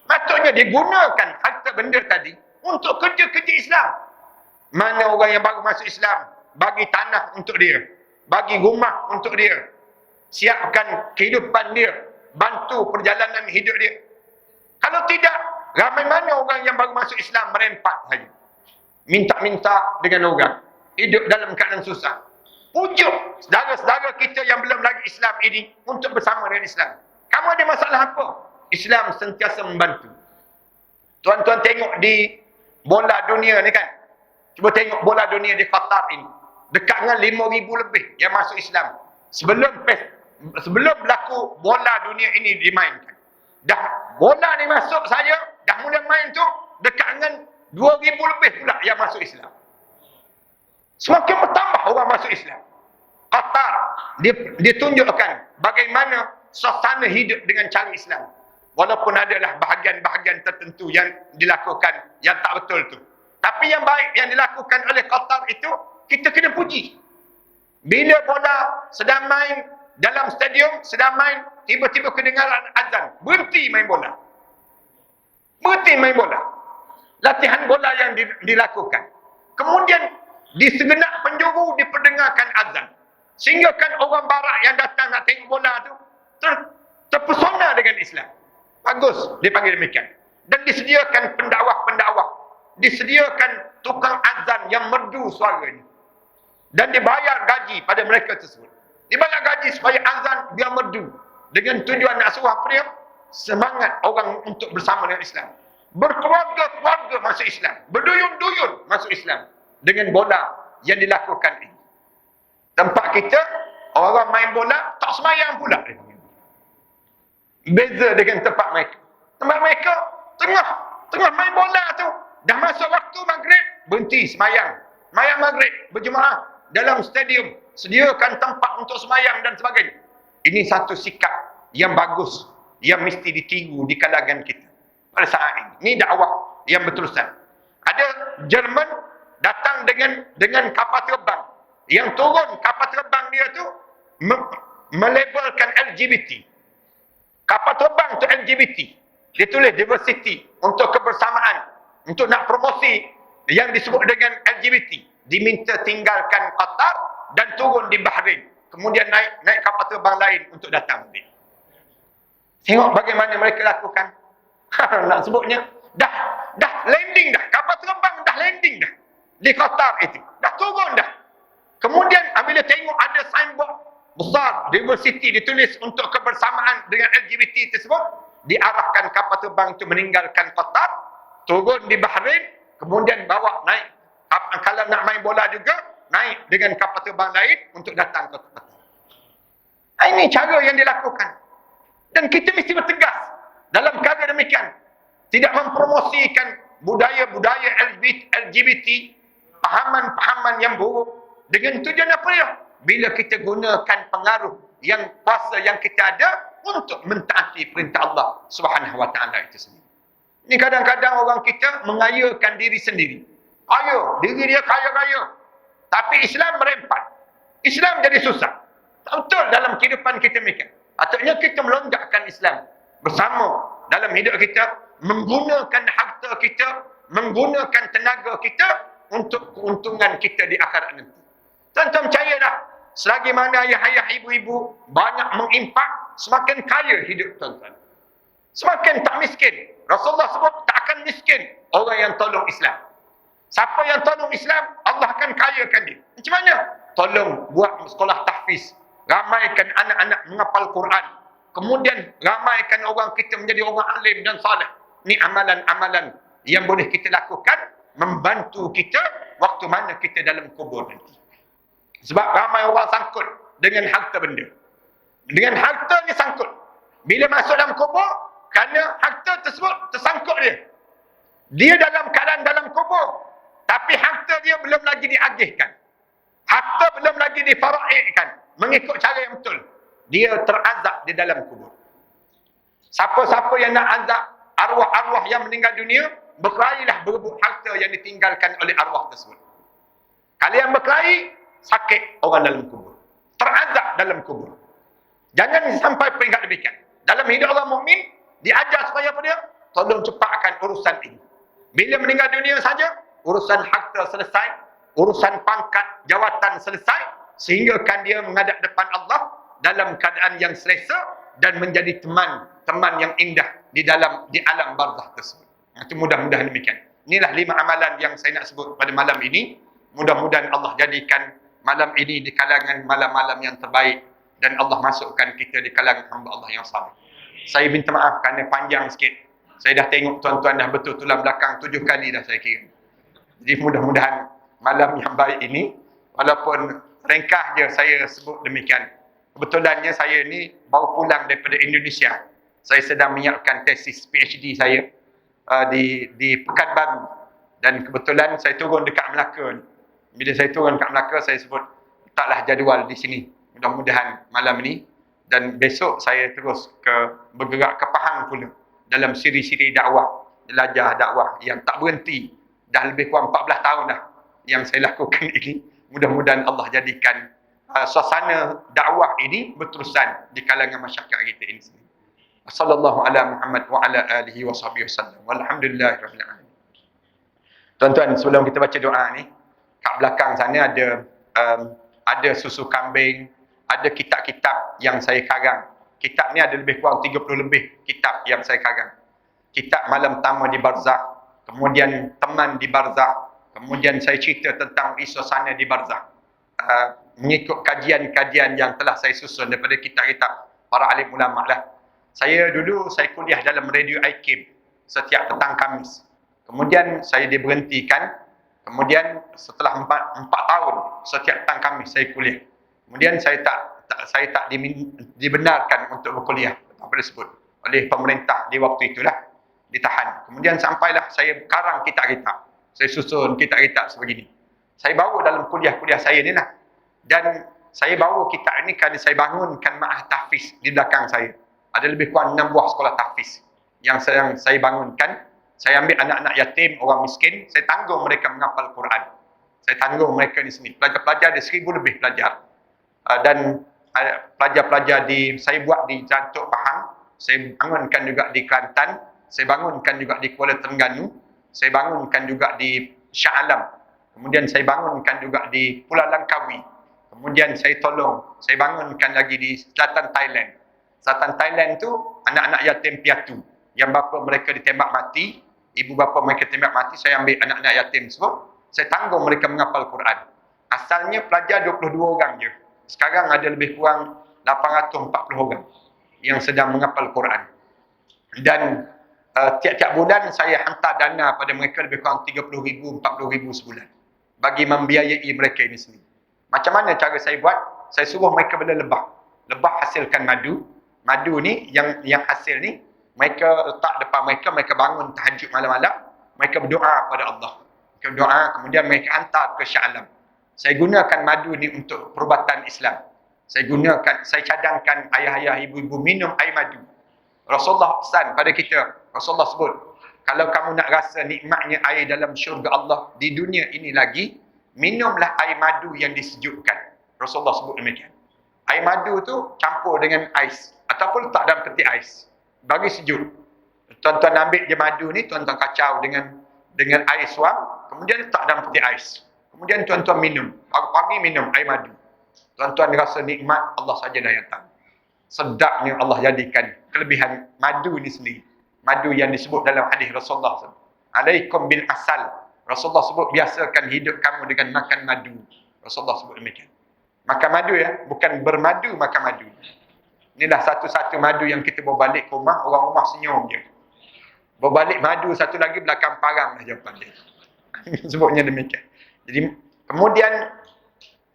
Maksudnya dia gunakan harta benda tadi untuk kerja-kerja Islam. Mana orang yang baru masuk Islam, bagi tanah untuk dia, bagi rumah untuk dia, siapkan kehidupan dia, bantu perjalanan hidup dia. Kalau tidak, ramai mana orang yang baru masuk Islam merempat saja. Minta-minta dengan orang, hidup dalam keadaan susah. Pujuk saudara-saudara kita yang belum lagi Islam ini untuk bersama dengan Islam. Kamu ada masalah apa? Islam sentiasa membantu. Tuan-tuan tengok di bola dunia ni kan. Cuba tengok bola dunia di Qatar ini. Dekat dengan 5,000 lebih yang masuk Islam. Sebelum berlaku bola dunia ini dimainkan. Dah bola ni masuk saja, dah mula main tu, dekat dengan 2,000 lebih pula yang masuk Islam. Semakin bertambah orang masuk Islam. Qatar, dia tunjukkan bagaimana suasana hidup dengan cara Islam. Walaupun adalah bahagian-bahagian tertentu yang dilakukan yang tak betul tu. Tapi yang baik yang dilakukan oleh Qatar itu, kita kena puji. Bila bola sedang main dalam stadium, sedang main, tiba-tiba kedengaran azan. Berhenti main bola. Berhenti main bola. Latihan bola yang dilakukan. Kemudian, di segenap penjuru diperdengarkan azan. Sehingga kan orang barat yang datang nak tengok bola tu, terpesona dengan Islam. Bagus, dipanggil demikian. Dan disediakan pendakwah-pendakwah. Disediakan tukang azan yang merdu suaranya. Dan dibayar gaji pada mereka tersebut. Dibayar gaji supaya azan biar merdu. Dengan tujuan nak suruh apa dia? Semangat orang untuk bersama dengan Islam. Berkeluarga-keluarga masuk Islam. Berduyun-duyun masuk Islam. Dengan bola yang dilakukan ini. Tempat kita, orang-orang main bola, tak semayang pula. Beza dengan tempat mereka. Tempat mereka, tengah main bola tu. Dah masuk waktu maghrib, berhenti semayang. Semayang maghrib, berjemaah dalam stadium. Sediakan tempat untuk semayang dan sebagainya. Ini satu sikap yang bagus, yang mesti ditiru di kalangan kita. Pada saat ini. Ini dakwah yang berterusan. Ada Jerman datang dengan kapal terbang. Yang turun kapal terbang dia tu melabelkan LGBT. Kapal terbang tu LGBT. Dia tulis diversity untuk kebersamaan. Untuk nak promosi yang disebut dengan LGBT. diminta tinggalkan Qatar dan turun di Bahrain. Kemudian naik kapal terbang lain untuk datang. Tengok bagaimana mereka lakukan. Nak sebutnya, dah landing dah. Kapal terbang dah landing dah. Di Qatar itu. Dah turun dah. Kemudian apabila tengok ada signboard besar, diversity ditulis untuk kebersamaan dengan LGBT tersebut, diarahkan kapal terbang itu meninggalkan Qatar, turun di Bahrain, kemudian bawa naik. Kalau nak main bola juga, naik dengan kapal terbang lain untuk datang ke Qatar. Ini cara yang dilakukan. Dan kita mesti bertegas dalam perkara demikian. Tidak mempromosikan budaya-budaya LGBT, pahaman-pahaman yang buruk. Dengan tujuan apa ya? Bila kita gunakan pengaruh yang kuasa yang kita ada untuk mentaati perintah Allah Subhanahu wa taala itu sendiri. Ini kadang-kadang orang kita mengayakan diri sendiri. Ayo, diri dia kaya-kaya. Tapi Islam merempat. Islam jadi susah. Tak betul dalam kehidupan kita mikir. Patutnya kita melonjakkan Islam bersama dalam hidup kita, menggunakan harta kita, menggunakan tenaga kita untuk keuntungan kita di akhirat nanti. Tuan-tuan percayalah, selagi mana ayah-ayah, ibu-ibu banyak menginfak, semakin kaya hidup tuan-tuan. Semakin tak miskin. Rasulullah sebut tak akan miskin orang yang tolong Islam. Siapa yang tolong Islam, Allah akan kayakan dia. Macam mana? Tolong buat sekolah tahfiz. Ramaikan anak-anak menghafal Quran. Kemudian ramaikan orang kita menjadi orang alim dan saleh. Ini amalan-amalan yang boleh kita lakukan, membantu kita waktu mana kita dalam kubur nanti. Sebab ramai orang sangkut dengan harta benda. Dengan harta ni sangkut. Bila masuk dalam kubur, kerana harta tersebut tersangkut dia. Dia dalam keadaan dalam kubur. Tapi harta dia belum lagi diagihkan. Harta belum lagi difaraidkan. Mengikut cara yang betul. Dia terazab di dalam kubur. Siapa-siapa yang nak azab arwah-arwah yang meninggal dunia, berkelailah berebut harta yang ditinggalkan oleh arwah tersebut. Kalian berkelahi, sakit orang dalam kubur. Terazab dalam kubur. Jangan sampai peringkat demikian. Dalam hidup orang mukmin diajar supaya apa dia? Tolong cepatkan urusan ini. Bila meninggal dunia saja, urusan harta selesai, urusan pangkat jawatan selesai, sehingga kan dia menghadap depan Allah dalam keadaan yang selesa dan menjadi teman yang indah di alam barzakh tersebut. Itu mudah-mudahan demikian. Inilah 5 amalan yang saya nak sebut pada malam ini. Mudah-mudahan Allah jadikan malam ini di kalangan malam-malam yang terbaik dan Allah masukkan kita di kalangan hamba Allah yang saleh. Saya minta maaf kerana panjang sikit. Saya dah tengok tuan-tuan dah betul tulang belakang 7 kali dah saya kira. Jadi mudah-mudahan malam yang baik ini, walaupun ringkas je saya sebut demikian. Kebetulannya saya ni baru pulang daripada Indonesia. Saya sedang menyiapkan tesis PhD saya di Pekanbaru. Dan kebetulan saya turun dekat Melaka ni. Bila saya turun dekat Melaka, saya sebut letaklah jadual di sini. Mudah-mudahan malam ni. Dan besok saya terus bergerak ke Pahang pula. Dalam siri-siri dakwah. Jelajah dakwah yang tak berhenti. Dah lebih kurang 14 tahun dah yang saya lakukan ini. Mudah-mudahan Allah jadikan suasana dakwah ini berterusan di kalangan masyarakat kita ini sendiri. Sallallahu ala Muhammad wa ala alihi wa sahbihi wasallam. Walhamdulillahirabbil alamin. Tuan-tuan, sebelum kita baca doa ni, kat belakang sana ada susu kambing, ada kitab-kitab yang saya karang. Kitab ni ada lebih kurang 30 lebih kitab yang saya karang. Kitab Malam Pertama di Barzakh, kemudian Teman di Barzakh, kemudian saya cerita tentang suasana di Barzakh. Mengikut kajian-kajian yang telah saya susun daripada kitab-kitab para alim ulama lah. Saya kuliah dalam radio IKIM setiap petang Khamis. Kemudian saya diberhentikan. Kemudian setelah 4 tahun setiap petang Khamis saya kuliah. Kemudian saya tak dibenarkan untuk berkuliah apa disebut oleh pemerintah di waktu itulah, ditahan. Kemudian sampailah saya karang kitab-kitab. Saya susun kitab-kitab sebegini. Saya bawa dalam kuliah-kuliah saya ni lah. Dan saya bawa kitab ini kerana saya bangunkan ma'had tahfiz di belakang saya. Ada lebih kurang 6 buah sekolah tahfiz yang saya bangunkan. Saya ambil anak-anak yatim, orang miskin, saya tanggung mereka menghafal Quran. Saya tanggung mereka di sini. Pelajar-pelajar ada 1000 lebih pelajar. Dan pelajar-pelajar saya buat di Jantuk Pahang, saya bangunkan juga di Kelantan, saya bangunkan juga di Kuala Terengganu, saya bangunkan juga di Shah Alam. Kemudian saya bangunkan juga di Pulau Langkawi. Kemudian saya bangunkan lagi di selatan Thailand. Selatan Thailand tu anak-anak yatim piatu yang bapa mereka ditembak mati, ibu bapa mereka tembak mati, saya ambil anak-anak yatim semua. Saya tanggung mereka menghafal Quran. Asalnya pelajar 22 orang je. Sekarang ada lebih kurang 840 orang yang sedang menghafal Quran. Dan tiap-tiap bulan saya hantar dana pada mereka lebih kurang 30,000, 40,000 sebulan bagi membiayai mereka ini sendiri. Macam mana cara saya buat? Saya suruh mereka bela lebah. Lebah hasilkan madu. Madu ni yang hasil ni mereka letak depan mereka, mereka bangun tahajud malam-malam, mereka berdoa pada Allah. Mereka berdoa, kemudian mereka hantar ke Shah Alam. Saya gunakan madu ni untuk perubatan Islam. Saya cadangkan ayah-ayah, ibu-ibu minum air madu. Rasulullah pesan pada kita, Rasulullah sebut, kalau kamu nak rasa nikmatnya air dalam syurga Allah di dunia ini lagi, minumlah air madu yang disejukkan. Rasulullah sebut demikian. Air madu tu campur dengan ais ataupun letak dalam peti ais. Bagi sejuk. Tuan-tuan ambil je madu ni, tuan-tuan kacau dengan air suam, kemudian letak dalam peti ais. Kemudian tuan-tuan minum. Pagi-pagi minum air madu. Tuan-tuan rasa nikmat, Allah saja dah yang tahu. Sedapnya Allah jadikan kelebihan madu ni sendiri. Madu yang disebut dalam hadis Rasulullah SAW. Alaikum bil asal. Rasulullah sebut, biasakan hidup kamu dengan makan madu. Rasulullah sebut demikian. Makan madu ya, bukan bermadu makan madu. Inilah satu-satu madu yang kita bawa balik ke rumah, orang rumah senyum je. Bawa balik madu, satu lagi belakang parang dah jawapan dia. Sebutnya demikian. Jadi, kemudian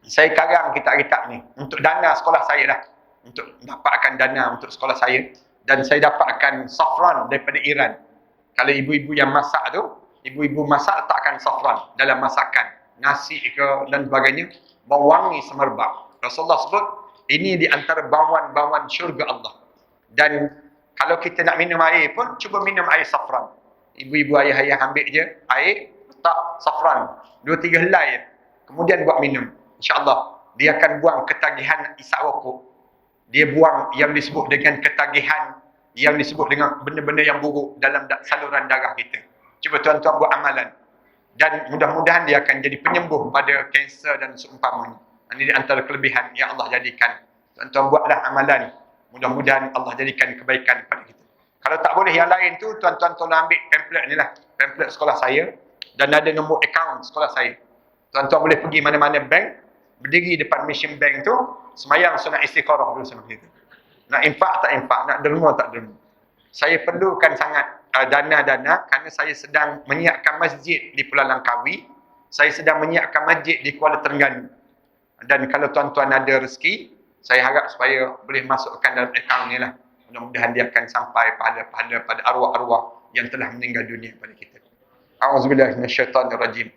saya karang kitab-kitab ni untuk dana sekolah saya dah. Untuk dapatkan dana untuk sekolah saya. Dan saya dapatkan safran daripada Iran. Kalau ibu-ibu yang masak tu, ibu-ibu masak letakkan safran dalam masakan. Nasi ke dan sebagainya. Mewangi semerbak. Rasulullah sebut, ini di antara bauan-bauan syurga Allah. Dan kalau kita nak minum air pun, cuba minum air safran. Ibu-ibu, ayah-ayah ambil je air, letak safran. 2-3 helai. Kemudian buat minum. InsyaAllah, dia akan buang ketagihan isap rokok. Dia buang yang disebut dengan ketagihan, yang disebut dengan benda-benda yang buruk dalam saluran darah kita. Cuba tuan-tuan buat amalan. Dan mudah-mudahan dia akan jadi penyembuh pada kanser dan seumpamanya. Ini di antara kelebihan yang Allah jadikan. Tuan-tuan buatlah amalan. Mudah-mudahan Allah jadikan kebaikan kepada kita. Kalau tak boleh yang lain tu, tuan-tuan tolong ambil pamphlet ni lah. Pamphlet sekolah saya. Dan ada nombor akaun sekolah saya. Tuan-tuan boleh pergi mana-mana bank. Berdiri depan mission bank tu. Semayang sunat istiqarah dulu sama kita. Nak infak tak infak. Nak derma tak derma. Saya perlukan sangat dana-dana kerana saya sedang menyiapkan masjid di Pulau Langkawi. Saya sedang menyiapkan masjid di Kuala Terengganu. Dan kalau tuan-tuan ada rezeki, saya harap supaya boleh masukkan dalam akaun ni lah. Mudah-mudahan dia akan sampai pahala-pahala pada arwah-arwah yang telah meninggal dunia pada kita. A'udzubillahi minasyaitanirrajim.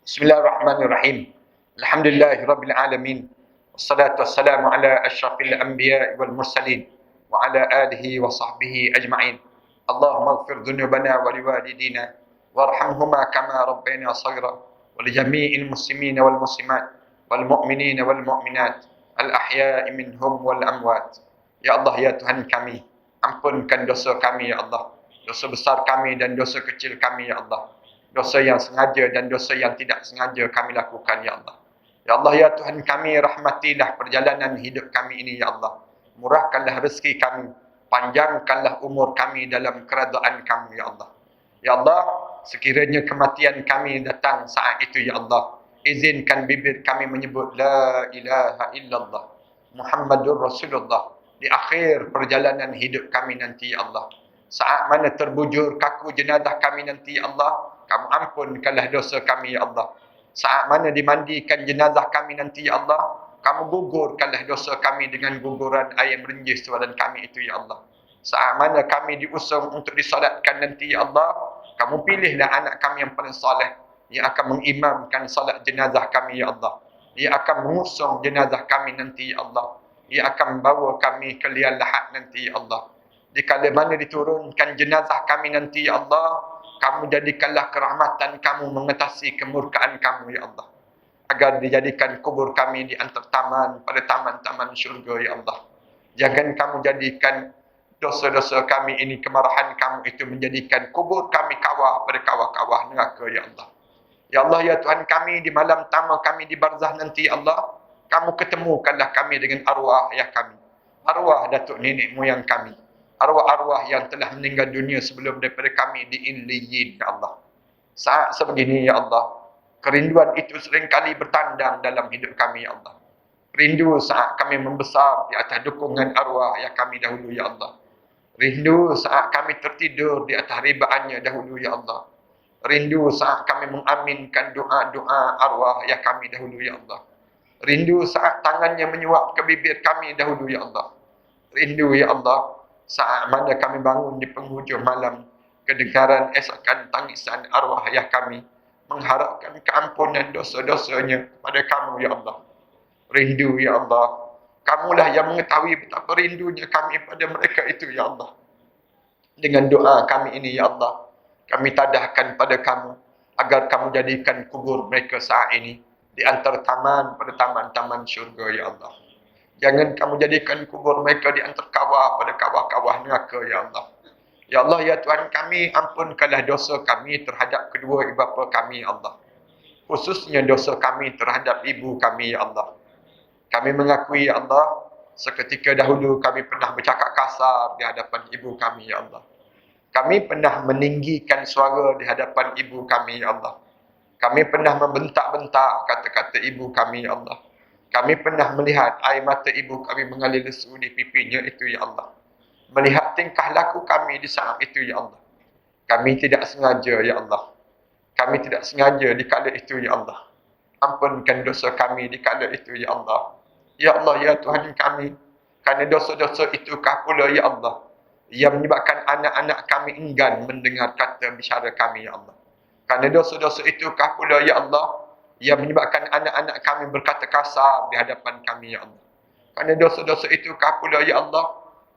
Bismillahirrahmanirrahim. Alhamdulillahirabbil alamin. Wassalatu wassalamu ala asyrafil anbiya'i wal mursalin wa ala alihi wa sahbihi ajma'in. Allahumma ighfir dhunubana wa liwalidina warhamhuma kama rabbayana shaghira wa li jami'il muslimina wal muslimat wal mu'minina wal mu'minat al ahya'i minhum wal amwat. Ya Allah, ya Tuhan kami, ampunkan dosa kami ya Allah. Dosa besar kami dan dosa kecil kami ya Allah. Dosa yang sengaja dan dosa yang tidak sengaja kami lakukan ya Allah. Ya Allah, ya Tuhan kami, rahmatilah perjalanan hidup kami ini ya Allah. Murahkanlah rezeki kami, panjangkanlah umur kami dalam keredaan kamu ya Allah. Ya Allah, sekiranya kematian kami datang saat itu ya Allah, izinkan bibir kami menyebut la ilaha illallah Muhammadur Rasulullah di akhir perjalanan hidup kami nanti ya Allah. Saat mana terbujur kaku jenazah kami nanti ya Allah, kamu ampunkanlah dosa kami ya Allah. Saat mana dimandikan jenazah kami nanti ya Allah, kamu gugurkanlah dosa kami dengan guguran air merenjis badan kami itu ya Allah. Saat mana kami diusung untuk disolatkan nanti ya Allah, kamu pilihlah anak kami yang paling soleh yang akan mengimamkan solat jenazah kami ya Allah. Ia akan mengusung jenazah kami nanti ya Allah. Ia akan membawa kami ke liang lahat nanti ya Allah. Dikala mana diturunkan jenazah kami nanti ya Allah, kamu jadikanlah kerahmatan kamu mengatasi kemurkaan kamu ya Allah. Agar dijadikan kubur kami di antara taman pada taman-taman syurga ya Allah. Jangan kamu jadikan dosa-dosa kami ini, kemarahan kamu itu menjadikan kubur kami kawah pada kawah-kawah neraka ya Allah. Ya Allah, ya Tuhan kami, di malam pertama kami di barzah nanti, ya Allah, kamu ketemukanlah kami dengan arwah ayah kami, arwah datuk nenek moyang kami, arwah-arwah yang telah meninggal dunia sebelum daripada kami di Illiyin, ya Allah. Saat sebegini, ya Allah, kerinduan itu seringkali bertandang dalam hidup kami, ya Allah. Rindu saat kami membesar di atas dukungan arwah ayah kami dahulu, ya Allah. Rindu saat kami tertidur di atas ribaannya dahulu, ya Allah. Rindu saat kami mengaminkan doa-doa arwah ayah kami dahulu, ya Allah. Rindu saat tangannya menyuap ke bibir kami dahulu, ya Allah. Rindu, ya Allah, saat mana kami bangun di penghujung malam, kedengaran esakan tangisan arwah ayah kami, mengharapkan keampunan dosa-dosanya kepada kamu, ya Allah. Rindu, ya Allah. Kamulah yang mengetahui betapa rindunya kami pada mereka itu, ya Allah. Dengan doa kami ini, ya Allah, kami tadahkan pada kamu, agar kamu jadikan kubur mereka saat ini di antara taman pada taman-taman syurga, ya Allah. Jangan kamu jadikan kubur mereka di antara kawah pada kawah-kawah neraka, ya Allah. Ya Allah, ya Tuhan kami, ampunkanlah dosa kami terhadap kedua ibu bapa kami, ya Allah. Khususnya dosa kami terhadap ibu kami, ya Allah. Kami mengakui, ya Allah, seketika dahulu kami pernah bercakap kasar di hadapan ibu kami, ya Allah. Kami pernah meninggikan suara di hadapan ibu kami, ya Allah. Kami pernah membentak-bentak kata-kata ibu kami, ya Allah. Kami pernah melihat air mata ibu kami mengalir lesu di pipinya itu, ya Allah. Melihat tingkah laku kami di saat itu, ya Allah. Kami tidak sengaja, ya Allah. Kami tidak sengaja di kala itu, ya Allah. Ampunkan dosa kami di kala itu, ya Allah. Ya Allah, ya Tuhan kami, kerana dosa-dosa itukah pula, ya Allah, yang menyebabkan anak-anak kami enggan mendengar kata bicara kami, ya Allah. Kerana dosa-dosa itukah pula, ya Allah, yang menyebabkan anak-anak kami berkata kasar di hadapan kami, ya Allah. Kerana dosa-dosa itukah pula, ya Allah,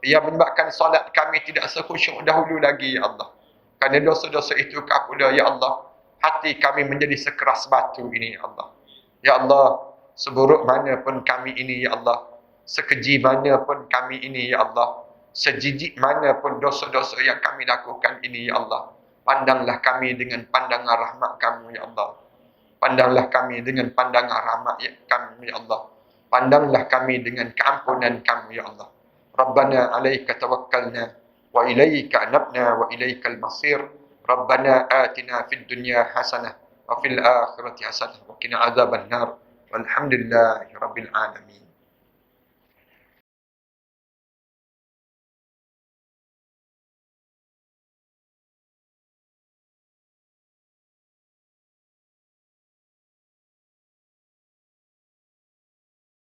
yang menyebabkan solat kami tidak sekhusyuk dahulu lagi, ya Allah. Kerana dosa-dosa itukah pula, ya Allah, hati kami menjadi sekeras batu ini, ya Allah. Ya Allah, seburuk mana pun kami ini, ya Allah, sekeji mana pun kami ini, ya Allah, sejijik mana pun dosa-dosa yang kami lakukan ini, ya Allah, pandanglah kami dengan pandangan rahmat kamu, ya Allah. Pandanglah kami dengan pandangan rahmat kami, ya Allah. Pandanglah kami dengan keampunan kamu, ya Allah. Rabbana alaika tawakkalna wa ilaika anabna wa ilaikal masir. Rabbana atina fid dunya hasanah wa fil akhirati hasanah wa qina azaban nar. Walhamdulillahi rabbil alamin.